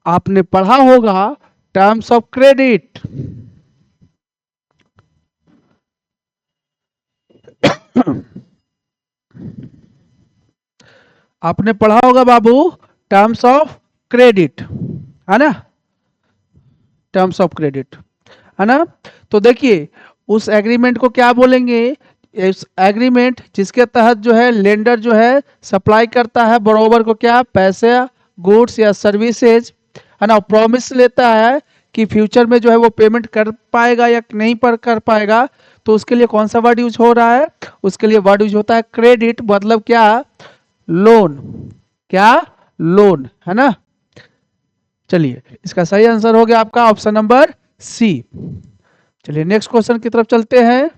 आपने पढ़ा होगा टर्म्स ऑफ क्रेडिट। आपने पढ़ा होगा बाबू टर्म्स ऑफ क्रेडिट, है ना, टर्म्स ऑफ क्रेडिट, है ना। तो देखिए उस एग्रीमेंट को क्या बोलेंगे, इस एग्रीमेंट जिसके तहत जो है लेंडर जो है सप्लाई करता है बरोबर को क्या, पैसे, गुड्स या सर्विसेज, है ना। प्रॉमिस लेता है कि फ्यूचर में जो है वो पेमेंट कर पाएगा या नहीं पर कर पाएगा। तो उसके लिए कौन सा वर्ड यूज हो रहा है, उसके लिए वर्ड यूज होता है क्रेडिट, मतलब क्या, लोन, क्या, लोन, है ना। चलिए इसका सही आंसर हो गया आपका ऑप्शन नंबर सी। चलिए नेक्स्ट क्वेश्चन की तरफ चलते हैं।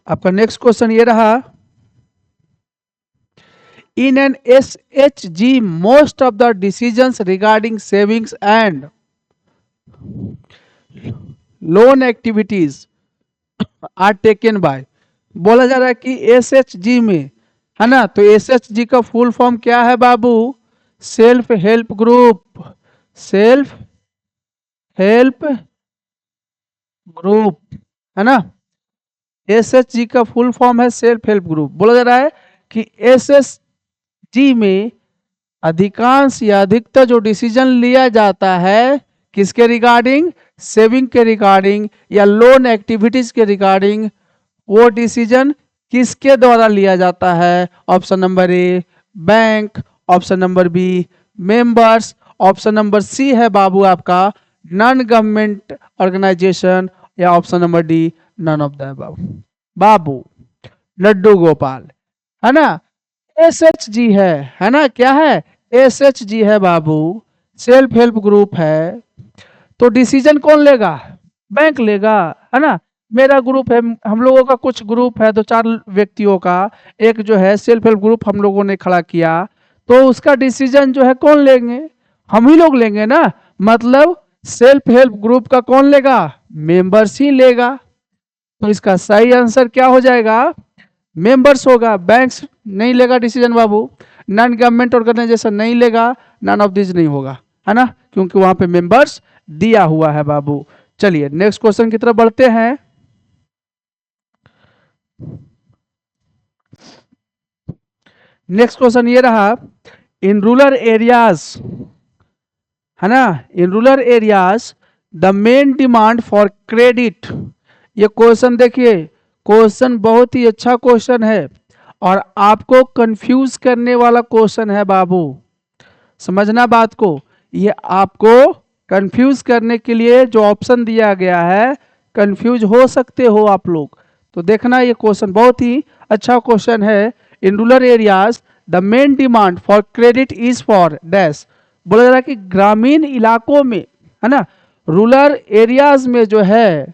आपका नेक्स्ट क्वेश्चन ये रहा, in an SHG most of the decisions regarding savings and loan activities are taken by। बोला जा रहा है कि SHG में, है ना। तो SHG का फुल फॉर्म क्या है बाबू, self help group, self help group, है ना। SHG का फुल फॉर्म है सेल्फ हेल्प ग्रुप। बोला जा रहा है कि SHG में अधिकांश या अधिकतर जो डिसीजन लिया जाता है किसके रिगार्डिंग, सेविंग के रिगार्डिंग या लोन एक्टिविटीज के रिगार्डिंग, वो डिसीजन किसके द्वारा लिया जाता है? Option number A bank, option number B members, option number C है बाबू आपका नॉन गवर्नमेंट ऑर्गेनाइजेशन, या option number D none of the बाबू। बाबू लड्डू गोपाल है ना, SHG है ना, क्या है? SHG है बाबू, सेल्फ हेल्प ग्रुप है। तो डिसीजन कौन लेगा? बैंक लेगा, है ना। मेरा ग्रुप है, हम लोगों का कुछ ग्रुप है, 2-4 व्यक्तियों का, एक जो है सेल्फ हेल्प ग्रुप हम लोगों ने खड़ा किया, तो उसका डिसीजन जो है कौन लेंगे? हम ही लोग लेंगे ना। मतलब सेल्फ हेल्प ग्रुप का कौन लेगा? मेंबर्स ही लेगा। तो इसका सही आंसर क्या हो जाएगा? मेंबर्स होगा, बैंक्स नहीं लेगा डिसीजन बाबू, नॉन गवर्नमेंट ऑर्गेनाइजेशन नहीं लेगा, नन ऑफ दिस नहीं होगा, है ना, क्योंकि वहां पे मेंबर्स दिया हुआ है बाबू। चलिए नेक्स्ट क्वेश्चन की तरफ बढ़ते हैं। नेक्स्ट क्वेश्चन ये रहा, इन रूरल एरियाज, है ना, इन rural areas the main demand for credit. ये क्वेश्चन देखिए, क्वेश्चन बहुत ही अच्छा क्वेश्चन है और आपको कंफ्यूज करने वाला क्वेश्चन है बाबू, समझना बात को। ये आपको कंफ्यूज करने के लिए जो ऑप्शन दिया गया है, कंफ्यूज हो सकते हो आप लोग, तो देखना ये क्वेश्चन बहुत ही अच्छा क्वेश्चन है। इन rural areas the main demand for credit is for dash. बोला जा रहा है कि ग्रामीण इलाकों में, है ना, रूरल एरियाज में जो है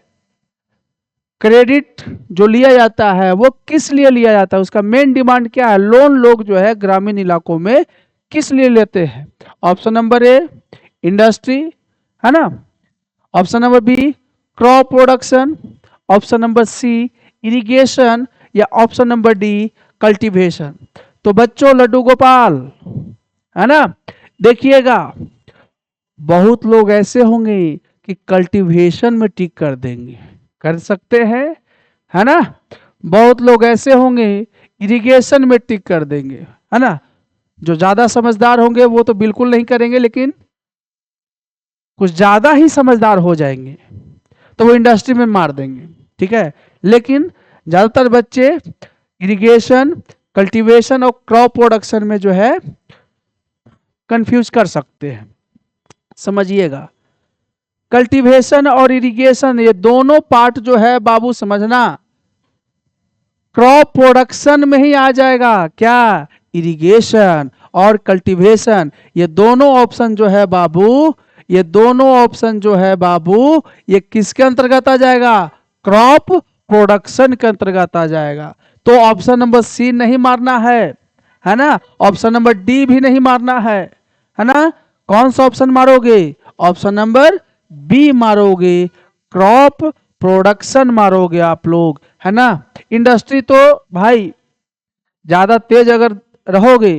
क्रेडिट जो लिया जाता है वो किस लिए लिया जाता है, उसका मेन डिमांड क्या है? लोन लोग जो है ग्रामीण इलाकों में किस लिए लेते हैं? ऑप्शन नंबर ए इंडस्ट्री, है ना, option number B crop production, option number C irrigation, या ऑप्शन नंबर डी कल्टीवेशन। तो बच्चों लड्डू गोपाल, है ना, देखिएगा बहुत लोग ऐसे होंगे कि कल्टीवेशन में टिक कर देंगे, कर सकते हैं, है ना। बहुत लोग ऐसे होंगे इरिगेशन में टिक कर देंगे, है ना। जो ज्यादा समझदार होंगे वो तो बिल्कुल नहीं करेंगे, लेकिन कुछ ज्यादा ही समझदार हो जाएंगे तो वो इंडस्ट्री में मार देंगे, ठीक है। लेकिन ज्यादातर बच्चे इरिगेशन, कल्टीवेशन और क्रॉप प्रोडक्शन में जो है कंफ्यूज कर सकते हैं, समझिएगा। कल्टीवेशन और इरिगेशन ये दोनों पार्ट जो है बाबू समझना क्रॉप प्रोडक्शन में ही आ जाएगा। क्या? इरिगेशन और कल्टीवेशन, ये दोनों ऑप्शन जो है बाबू, ये दोनों ऑप्शन जो है बाबू, ये किसके अंतर्गत आ जाएगा? क्रॉप प्रोडक्शन के अंतर्गत आ जाएगा। तो ऑप्शन नंबर सी नहीं मारना है ना, ऑप्शन नंबर डी भी नहीं मारना है ना। कौन सा ऑप्शन मारोगे? ऑप्शन नंबर बी मारोगे, क्रॉप प्रोडक्शन मारोगे आप लोग, है ना। इंडस्ट्री तो भाई ज्यादा तेज अगर रहोगे,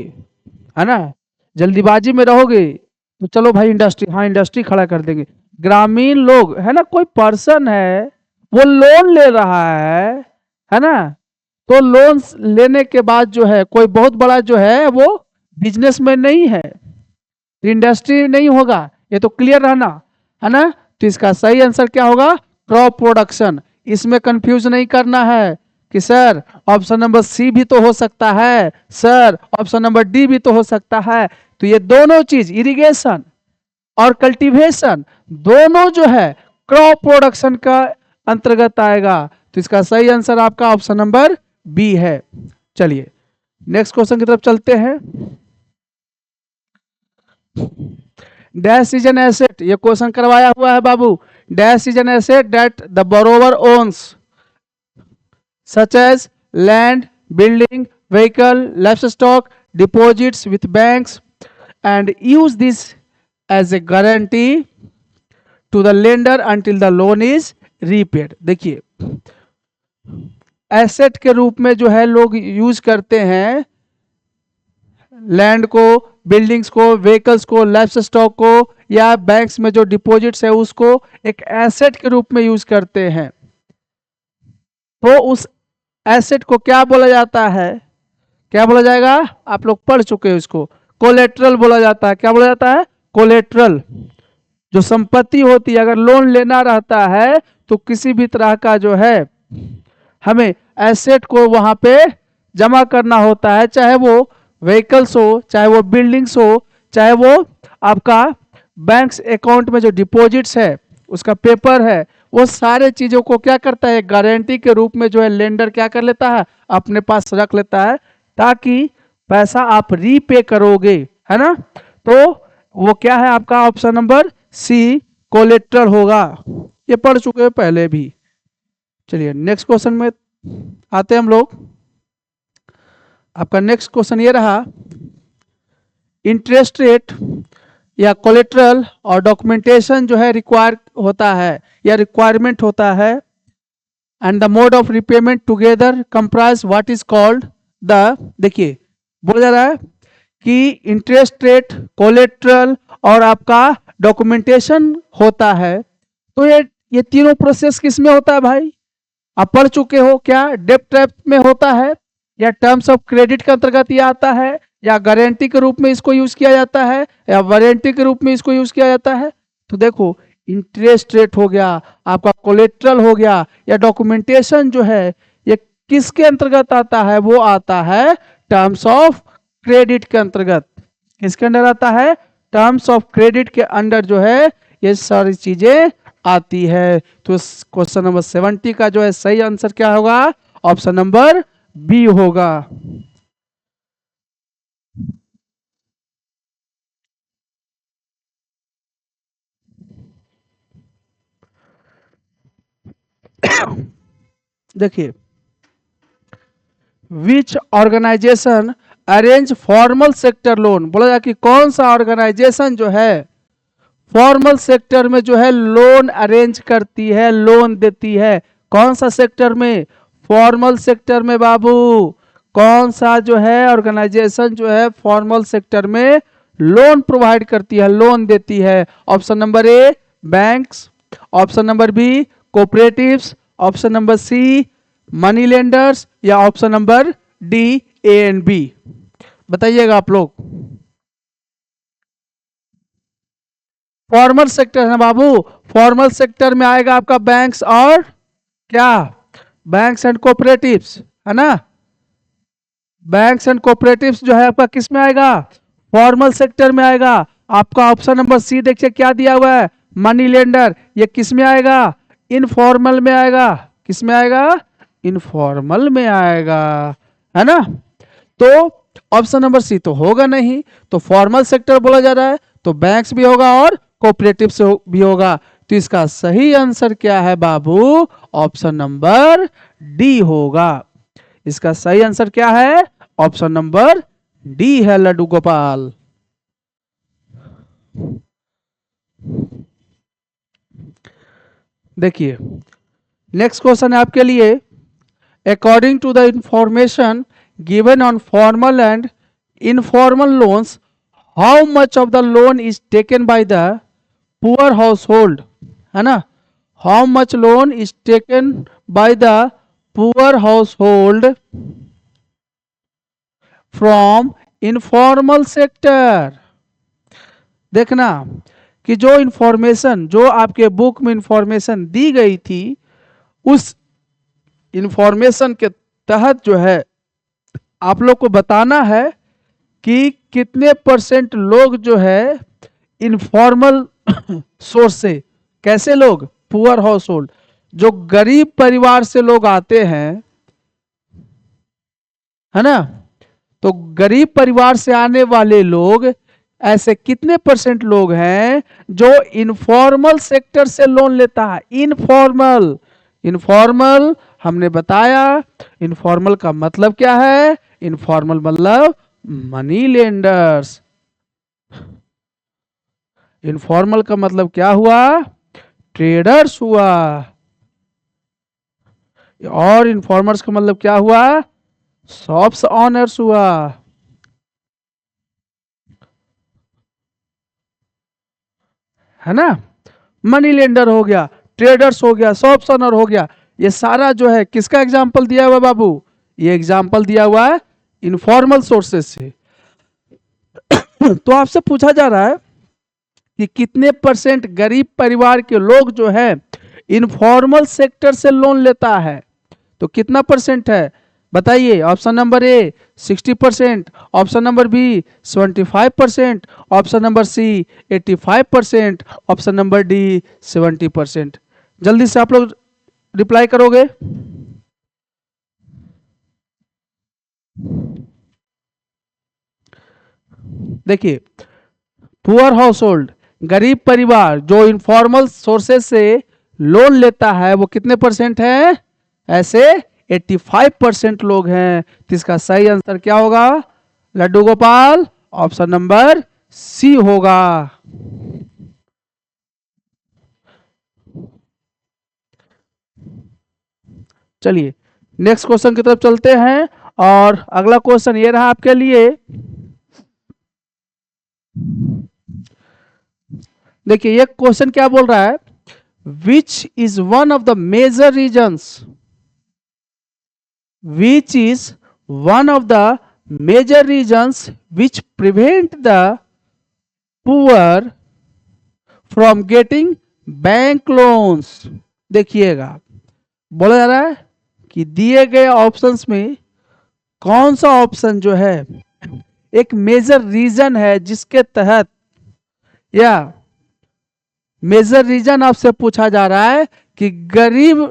है ना, जल्दीबाजी में रहोगे तो चलो भाई इंडस्ट्री, हाँ इंडस्ट्री खड़ा कर देंगे। ग्रामीण लोग, है ना, कोई पर्सन है वो लोन ले रहा है ना, तो लोन लेने के बाद जो है कोई बहुत बड़ा जो है वो बिजनेसमैन नहीं है, इंडस्ट्री नहीं होगा, ये तो क्लियर रहना, है ना। तो इसका सही आंसर क्या होगा? Crop production. इसमें कंफ्यूज नहीं करना है कि सर ऑप्शन नंबर सी भी तो हो सकता है, सर ऑप्शन नंबर डी भी तो हो सकता है। तो ये दोनों चीज इरिगेशन और कल्टीवेशन दोनों जो है क्रॉप प्रोडक्शन का अंतर्गत आएगा। तो इसका सही आंसर आपका ऑप्शन नंबर बी है। चलिए नेक्स्ट क्वेश्चन की तरफ चलते हैं। डैश इज एन एसेट, ये क्वेश्चन करवाया हुआ है बाबू। Dash is an asset that the borrower owns such as land, building, vehicle, livestock, deposits with banks, and use this as a guarantee to the lender until the loan is repaid। देखिए asset के रूप में जो है लोग use करते हैं land को, बिल्डिंग्स को, व्हीकल्स को, लाइफ स्टॉक को, या बैंक्स में जो डिपॉजिट्स है उसको एक एसेट के रूप में यूज करते हैं। तो उस एसेट को क्या बोला जाता है? क्या बोला जाएगा? आप लोग पढ़ चुके हैं उसको, कोलेट्रल बोला जाता है। क्या बोला जाता है? कोलेट्रल। जो संपत्ति होती है, अगर लोन लेना रहता है तो किसी भी तरह का जो है हमें एसेट को वहां पे जमा करना होता है, चाहे वो व्हीकल्स हो, चाहे वो बिल्डिंग्स हो, चाहे वो आपका बैंक्स अकाउंट में जो डिपॉजिट्स है उसका पेपर है, वो सारे चीजों को क्या करता है, गारंटी के रूप में जो है लेंडर क्या कर लेता है, अपने पास रख लेता है, ताकि पैसा आप रीपे करोगे, है ना। तो वो क्या है आपका ऑप्शन नंबर सी कोलेट्रल होगा। ये पढ़ चुके हैं पहले भी। चलिए नेक्स्ट क्वेश्चन में आते हैं हम लोग। आपका नेक्स्ट क्वेश्चन ये रहा, इंटरेस्ट रेट या कोलेट्रल और डॉक्यूमेंटेशन जो है रिक्वायर होता है या रिक्वायरमेंट होता है, and the mode of repayment together comprise what is called the, देखिए बोला जा रहा है कि इंटरेस्ट रेट, कोलेट्रल और आपका डॉक्यूमेंटेशन होता है, तो ये तीनों प्रोसेस किस में होता है भाई, आप पढ़ चुके हो क्या, डेब्ट ट्रैप में होता है, या टर्म्स ऑफ क्रेडिट के अंतर्गत ये आता है, या गारंटी के रूप में इसको यूज किया जाता है, या वारंटी के रूप में इसको यूज किया जाता है। तो देखो इंटरेस्ट रेट हो गया, आपका कोलेट्रल हो गया, या डॉक्यूमेंटेशन जो है ये किसके अंतर्गत आता है, वो आता है टर्म्स ऑफ क्रेडिट के अंतर्गत। किसके अंडर आता है, टर्म्स ऑफ क्रेडिट के अंडर जो है ये सारी चीजें आती है। तो क्वेश्चन नंबर 70 का जो है सही आंसर क्या होगा, ऑप्शन नंबर बी होगा। देखिए, which organisation arrange formal sector loan, बोला जाए कि कौन सा ऑर्गेनाइजेशन जो है फॉर्मल सेक्टर में जो है लोन अरेंज करती है, लोन देती है। कौन सा सेक्टर में, फॉर्मल सेक्टर में बाबू। कौन सा जो है ऑर्गेनाइजेशन जो है फॉर्मल सेक्टर में लोन प्रोवाइड करती है, लोन देती है। Option number A banks, option number B cooperatives, option number C money lenders, या option number D A and B. बताइएगा आप लोग। फॉर्मल सेक्टर है बाबू, फॉर्मल सेक्टर में आएगा आपका बैंक्स और क्या, बैंक्स एंड कोऑपरेटिव्स, है ना। बैंक्स एंड कोऑपरेटिव्स जो है आपका किस में आएगा, फॉर्मल सेक्टर में आएगा। आपका ऑप्शन नंबर सी देखिए क्या दिया हुआ है, मनी लेंडर, ये किस में आएगा, इनफॉर्मल में आएगा। किस में आएगा, इनफॉर्मल में आएगा, है ना। तो ऑप्शन नंबर सी तो होगा नहीं, तो फॉर्मल सेक्टर बोला जा रहा है, तो बैंक्स भी होगा और कोऑपरेटिव से भी होगा। तो इसका सही आंसर क्या है बाबू, ऑप्शन नंबर डी होगा। इसका सही आंसर क्या है, ऑप्शन नंबर डी है लड्डू गोपाल। देखिए नेक्स्ट क्वेश्चन है आपके लिए, according to the information given on formal and informal loans, how much of the loan is taken by the poor household, है ना। How much loan is taken by the poor household from informal sector. देखना कि जो information, जो आपके book में information दी गई थी, उस इंफॉर्मेशन के तहत जो है आप लोग को बताना है कि कितने परसेंट लोग जो है इनफॉर्मल सोर्स से, कैसे लोग, पुअर हाउस होल्ड, जो गरीब परिवार से लोग आते हैं, है ना। तो गरीब परिवार से आने वाले लोग ऐसे कितने परसेंट लोग हैं जो इनफॉर्मल सेक्टर से लोन लेता है। इनफॉर्मल, इनफॉर्मल हमने बताया, इनफॉर्मल का मतलब क्या है, इनफॉर्मल मतलब मनी लेंडर्स। इनफॉर्मल का मतलब क्या हुआ, ट्रेडर्स हुआ। और इनफॉर्मर्स का मतलब क्या हुआ, शॉप्स ऑनर्स हुआ, है ना। मनी लेंडर हो गया, ट्रेडर्स हो गया, शॉप्स ऑनर हो गया। ये सारा जो है किसका एग्जाम्पल दिया हुआ बाबू, ये एग्जाम्पल दिया हुआ है इनफॉर्मल सोर्सेस से। तो आपसे पूछा जा रहा है कि कितने परसेंट गरीब परिवार के लोग जो है इनफॉर्मल सेक्टर से लोन लेता है। तो कितना परसेंट है बताइए। Option number A 60%, option number B 75%, option number C 85%, option number D 70%। जल्दी से आप लोग रिप्लाई करोगे। देखिए, पुअर हाउस होल्ड, गरीब परिवार जो इनफॉर्मल सोर्सेस से लोन लेता है वो कितने परसेंट है? ऐसे 85% लोग हैं। तो इसका सही आंसर क्या होगा Laddu Gopal? Option number C होगा। चलिए नेक्स्ट क्वेश्चन की तरफ चलते हैं और अगला क्वेश्चन ये रहा आपके लिए। देखिए ये क्वेश्चन क्या बोल रहा है, which is one of the major reasons, which is one of the major reasons which prevent the poor from getting bank loans। देखिएगा बोला जा रहा है कि दिए गए ऑप्शंस में कौन सा ऑप्शन जो है एक मेजर रीजन है जिसके तहत, या मेजर रीजन आपसे पूछा जा रहा है कि गरीब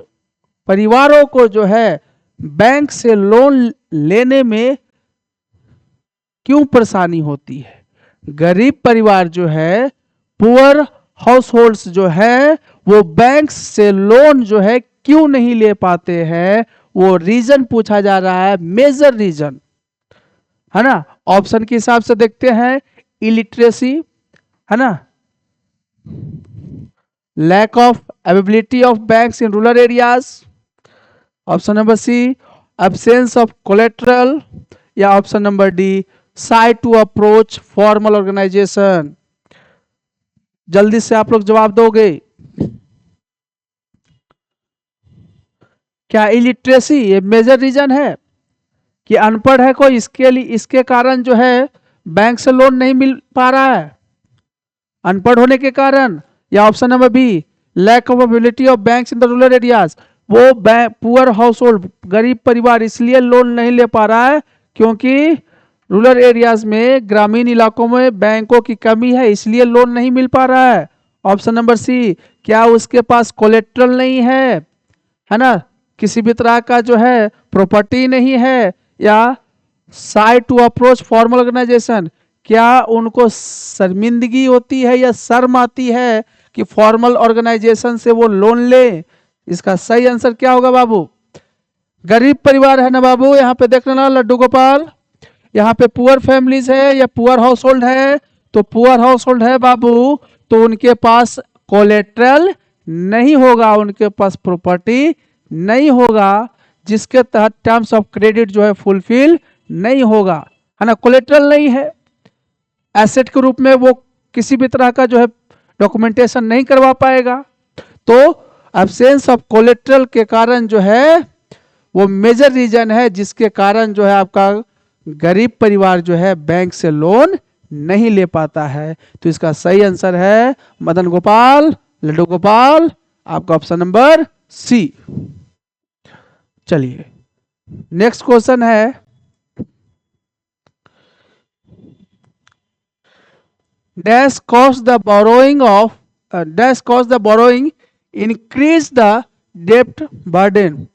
परिवारों को जो है बैंक से लोन लेने में क्यों परेशानी होती है। गरीब परिवार जो है, पुअर हाउस होल्ड्स जो है, वो बैंक से लोन जो है क्यों नहीं ले पाते हैं, वो रीजन पूछा जा रहा है, मेजर रीजन है ना। ऑप्शन के हिसाब से देखते हैं, इलिटरेसी है ना, lack of availability of banks in rural areas, option number C absence of collateral, या option number D shy to approach formal organisation. जल्दी से आप लोग जवाब दोगे। क्या इलिटरेसी ये मेजर रीजन है कि अनपढ़ है कोई, इसके लिए इसके कारण जो है बैंक से लोन नहीं मिल पा रहा है, अनपढ़ होने के कारण, या option number B lack of availability of banks in the rural areas, वो पुअर हाउस होल्ड गरीब परिवार इसलिए लोन नहीं ले पा रहा है क्योंकि रूरल एरियाज में, ग्रामीण इलाकों में बैंकों की कमी है इसलिए लोन नहीं मिल पा रहा है। ऑप्शन नंबर सी क्या उसके पास कोलेट्रल नहीं है ना, किसी भी तरह का जो है प्रॉपर्टी नहीं है, या shy to approach formal organisation, क्या उनको शर्मिंदगी होती है या शर्म आती है कि फॉर्मल ऑर्गेनाइजेशन से वो लोन ले। इसका सही आंसर क्या होगा बाबू? गरीब परिवार है ना बाबू, यहाँ पे देख लेना लड्डू गोपाल, यहाँ पे पुअर फैमिलीज है या पुअर हाउस होल्ड है, तो पुअर हाउस होल्ड है बाबू, तो उनके पास कोलेट्रल नहीं होगा, उनके पास प्रॉपर्टी नहीं होगा, जिसके तहत टर्म्स ऑफ क्रेडिट जो है फुलफिल नहीं होगा, है ना। कोलेट्रल नहीं है, एसेट के रूप में वो किसी भी तरह का जो है डॉक्यूमेंटेशन नहीं करवा पाएगा, तो एब्सेंस ऑफ कोलेट्रल के कारण जो है वो मेजर रीजन है जिसके कारण जो है आपका गरीब परिवार जो है बैंक से लोन नहीं ले पाता है। तो इसका सही आंसर है मदन गोपाल, लड्डू गोपाल, आपका ऑप्शन नंबर सी। चलिए नेक्स्ट क्वेश्चन है, dash cost the borrowing of dash cost the borrowing increase the डेप्ट बर्डन।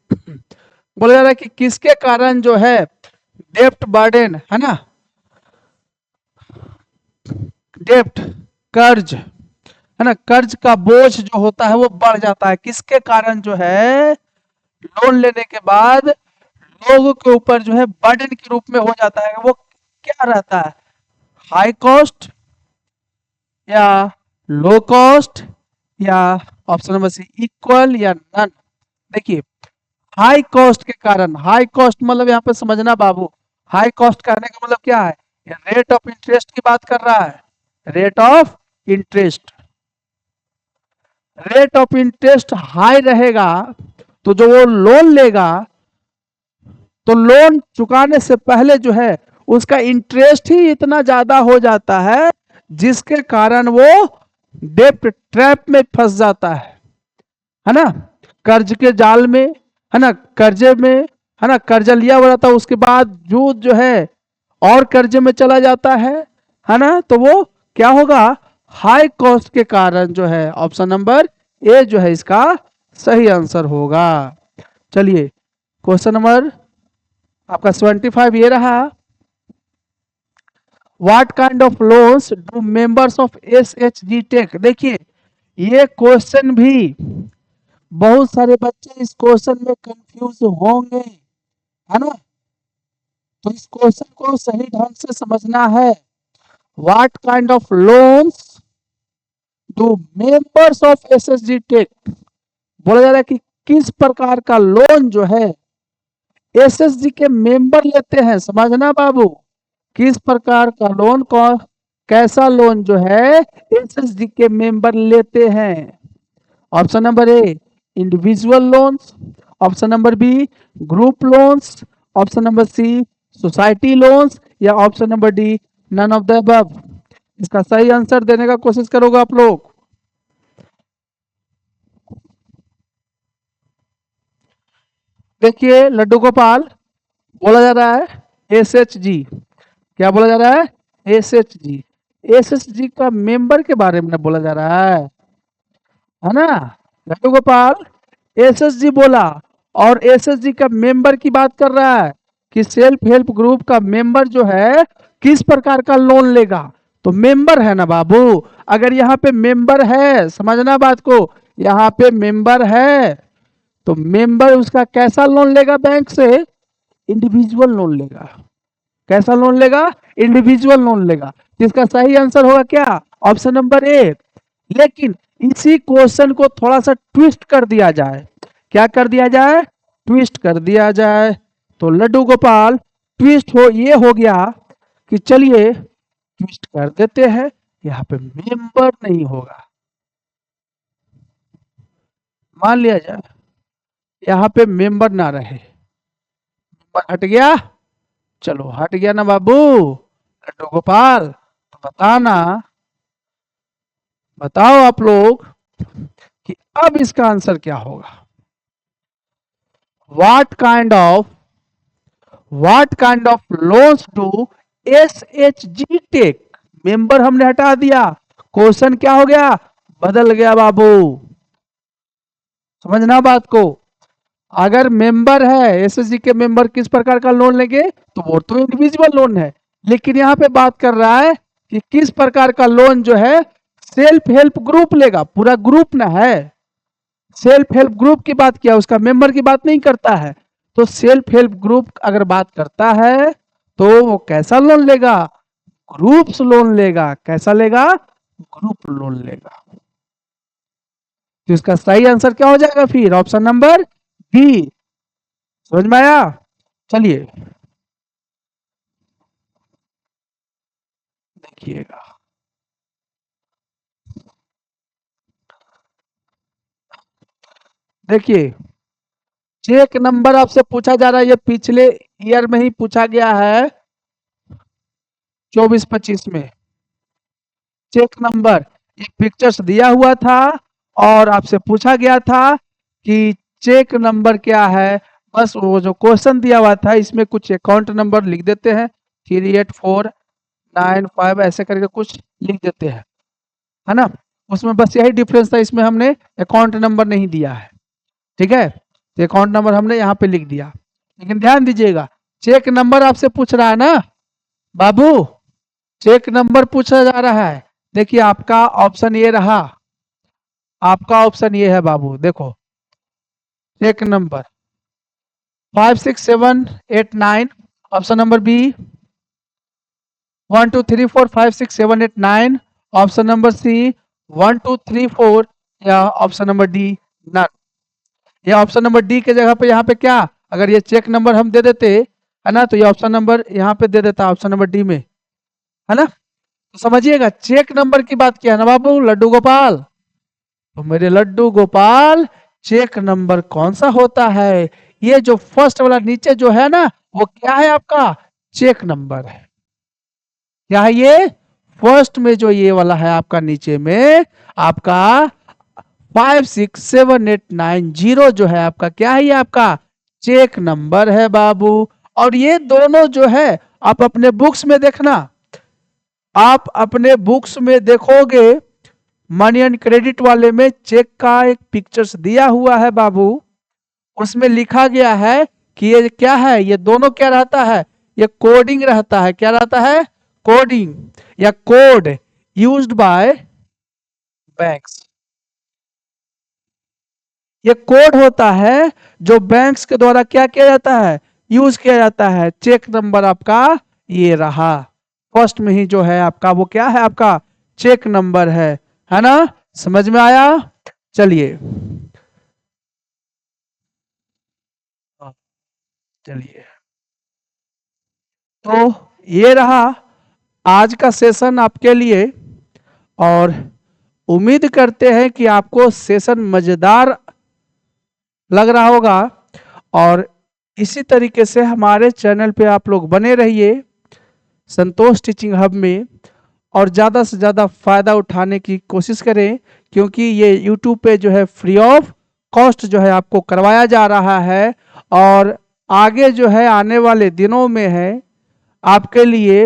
बोला जा रहा है कि किसके कारण जो है डेप्ट बर्डन है ना, डेप्ट कर्ज है ना, कर्ज का बोझ जो होता है वो बढ़ जाता है, किसके कारण जो है लोन लेने के बाद लोगों के ऊपर जो है बर्डन के रूप में हो जाता है, वो क्या रहता है, हाई कॉस्ट या लो कॉस्ट, या ऑप्शन नंबर सी इक्वल या नन। देखिए हाई कॉस्ट के कारण, हाई कॉस्ट मतलब यहाँ पे समझना बाबू, हाई कॉस्ट कहने का मतलब क्या है, रेट ऑफ इंटरेस्ट की बात कर रहा है, rate of interest, rate of interest high रहेगा तो जो वो लोन लेगा तो लोन चुकाने से पहले जो है उसका इंटरेस्ट ही इतना ज्यादा हो जाता है जिसके कारण वो डेप्ट ट्रैप में फंस जाता है ना, कर्ज के जाल में, है ना, कर्जे में, है ना, कर्जा लिया हुआ रहता है, उसके बाद जो है और कर्जे में चला जाता है ना, तो वो क्या होगा, हाई कॉस्ट के कारण जो है ऑप्शन नंबर ए जो है इसका सही आंसर होगा। चलिए क्वेश्चन नंबर आपका 75 ये रहा, what kind of loans do members of SHG take. देखिए ये क्वेश्चन भी बहुत सारे बच्चे इस क्वेश्चन में कंफ्यूज होंगे, है ना, तो इस क्वेश्चन को सही ढंग से समझना है। What kind of loans do members of SHG take, बोला जा रहा है कि किस प्रकार का लोन जो है एसएचजी के मेंबर लेते हैं, समझना बाबू, किस प्रकार का लोन को, कैसा लोन जो है एसएचजी के मेंबर लेते हैं। Option number A individual loans, option number B group loans, option number C society loans, या option number D none of the above. इसका सही आंसर देने का कोशिश करोगे आप लोग। देखिए लड्डू गोपाल, बोला जा रहा है एसएचजी, क्या बोला जा रहा है, एसएचजी, एसएचजी का मेंबर के बारे में बोला जा रहा है ना लड्डू गोपाल, एसएचजी बोला और एसएचजी का मेंबर की बात कर रहा है कि सेल्फ हेल्प ग्रुप का मेंबर जो है किस प्रकार का लोन लेगा, तो मेंबर है ना बाबू, अगर यहाँ पे मेंबर है, समझना बात को, यहाँ पे मेंबर है तो मेंबर उसका कैसा लोन लेगा बैंक से, इंडिविजुअल लोन लेगा। कैसा लोन लेगा, इंडिविजुअल लोन लेगा, जिसका सही आंसर होगा क्या, ऑप्शन नंबर ए। लेकिन इसी क्वेश्चन को थोड़ा सा ट्विस्ट कर दिया जाए, क्या कर दिया जाए, ट्विस्ट कर दिया जाए, तो लड्डू गोपाल ट्विस्ट ये हो गया कि चलिए ट्विस्ट कर देते हैं, यहाँ पे मेंबर नहीं होगा, मान लिया जाए यहाँ पे मेंबर ना रहे, मेंबर हट गया, चलो हट गया ना बाबू लड्डू गोपाल, तो बताना, बताओ आप लोग कि अब इसका आंसर क्या होगा। What kind of loans do SHG take, member हमने हटा दिया, क्वेश्चन क्या हो गया, बदल गया बाबू, समझना बात को, अगर मेंबर है एसएचजी के मेंबर किस प्रकार का लोन लेंगे, तो वो तो इंडिविजुअल लोन है, लेकिन यहाँ पे बात कर रहा है कि किस प्रकार का लोन जो है सेल्फ हेल्प ग्रुप लेगा, पूरा ग्रुप ना है, सेल्फ हेल्प ग्रुप की बात किया, उसका मेंबर की बात नहीं करता है, तो सेल्फ हेल्प ग्रुप अगर बात करता है तो वो कैसा लोन लेगा, ग्रुप्स लोन लेगा, कैसा लेगा, ग्रुप लोन लेगा, तो इसका सही आंसर क्या हो जाएगा फिर, ऑप्शन नंबर बी। समझ में आया, चलिए देखिएगा, देखिए चेक नंबर आपसे पूछा जा रहा है, ये पिछले ईयर में ही पूछा गया है 24-25 में, चेक नंबर एक पिक्चर्स दिया हुआ था और आपसे पूछा गया था कि चेक नंबर क्या है, बस वो जो क्वेश्चन दिया हुआ था इसमें कुछ अकाउंट नंबर लिख देते हैं 38495 ऐसे करके कुछ लिख देते हैं, है ना, उसमें बस यही डिफरेंस था, इसमें हमने अकाउंट नंबर नहीं दिया है, ठीक है, तो अकाउंट नंबर हमने यहाँ पे लिख दिया, लेकिन ध्यान दीजिएगा चेक नंबर आपसे पूछ रहा है ना बाबू, चेक नंबर पूछा जा रहा है, देखिए आपका ऑप्शन ये रहा, आपका ऑप्शन ये है बाबू, देखो cheque number 56789, option number B 123456789, option number C 1234, या ऑप्शन नंबर डी नन, या ऑप्शन नंबर डी के जगह पे यहाँ पे क्या, अगर ये चेक नंबर हम दे देते है ना, तो ये ऑप्शन नंबर यहाँ पे दे देता ऑप्शन नंबर डी में, है ना, तो समझिएगा चेक नंबर की बात किया ना बाबू लड्डू गोपाल, तो मेरे लड्डू गोपाल चेक नंबर कौन सा होता है, ये जो फर्स्ट वाला नीचे जो है ना वो क्या है आपका चेक नंबर है, क्या है ये, फर्स्ट में जो ये वाला है आपका नीचे में आपका 56789 जो है आपका क्या है, ये आपका चेक नंबर है बाबू। और ये दोनों जो है आप अपने बुक्स में देखना, आप अपने बुक्स में देखोगे मनी एंड क्रेडिट वाले में चेक का एक पिक्चर्स दिया हुआ है बाबू। उसमें लिखा गया है कि ये क्या है, ये दोनों क्या रहता है, ये कोडिंग रहता है। क्या रहता है? कोडिंग या कोड यूज्ड बाय बैंक्स। ये कोड होता है जो बैंक्स के द्वारा क्या किया जाता है, यूज किया जाता है। चेक नंबर आपका ये रहा, फर्स्ट में ही जो है आपका वो क्या है, आपका चेक नंबर है ना? समझ में आया? चलिए चलिए, तो ये रहा आज का सेशन आपके लिए, और उम्मीद करते हैं कि आपको सेशन मजेदार लग रहा होगा। और इसी तरीके से हमारे चैनल पे आप लोग बने रहिए संतोष टीचिंग हब में, और ज़्यादा से ज़्यादा फ़ायदा उठाने की कोशिश करें, क्योंकि ये यूट्यूब पे जो है फ्री ऑफ कॉस्ट जो है आपको करवाया जा रहा है। और आगे जो है आने वाले दिनों में है आपके लिए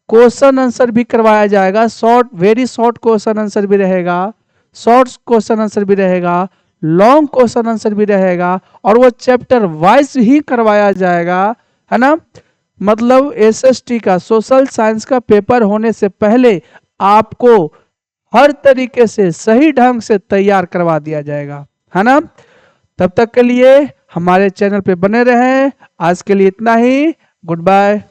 क्वेश्चन आंसर भी करवाया जाएगा। Short, very short question answer भी रहेगा, शॉर्ट क्वेश्चन आंसर भी रहेगा, लॉन्ग क्वेश्चन आंसर भी रहेगा, और वो चैप्टर वाइज ही करवाया जाएगा, है ना? मतलब एसएसटी का, सोशल साइंस का पेपर होने से पहले आपको हर तरीके से सही ढंग से तैयार करवा दिया जाएगा, है ना? तब तक के लिए हमारे चैनल पे बने रहें। आज के लिए इतना ही। Good bye.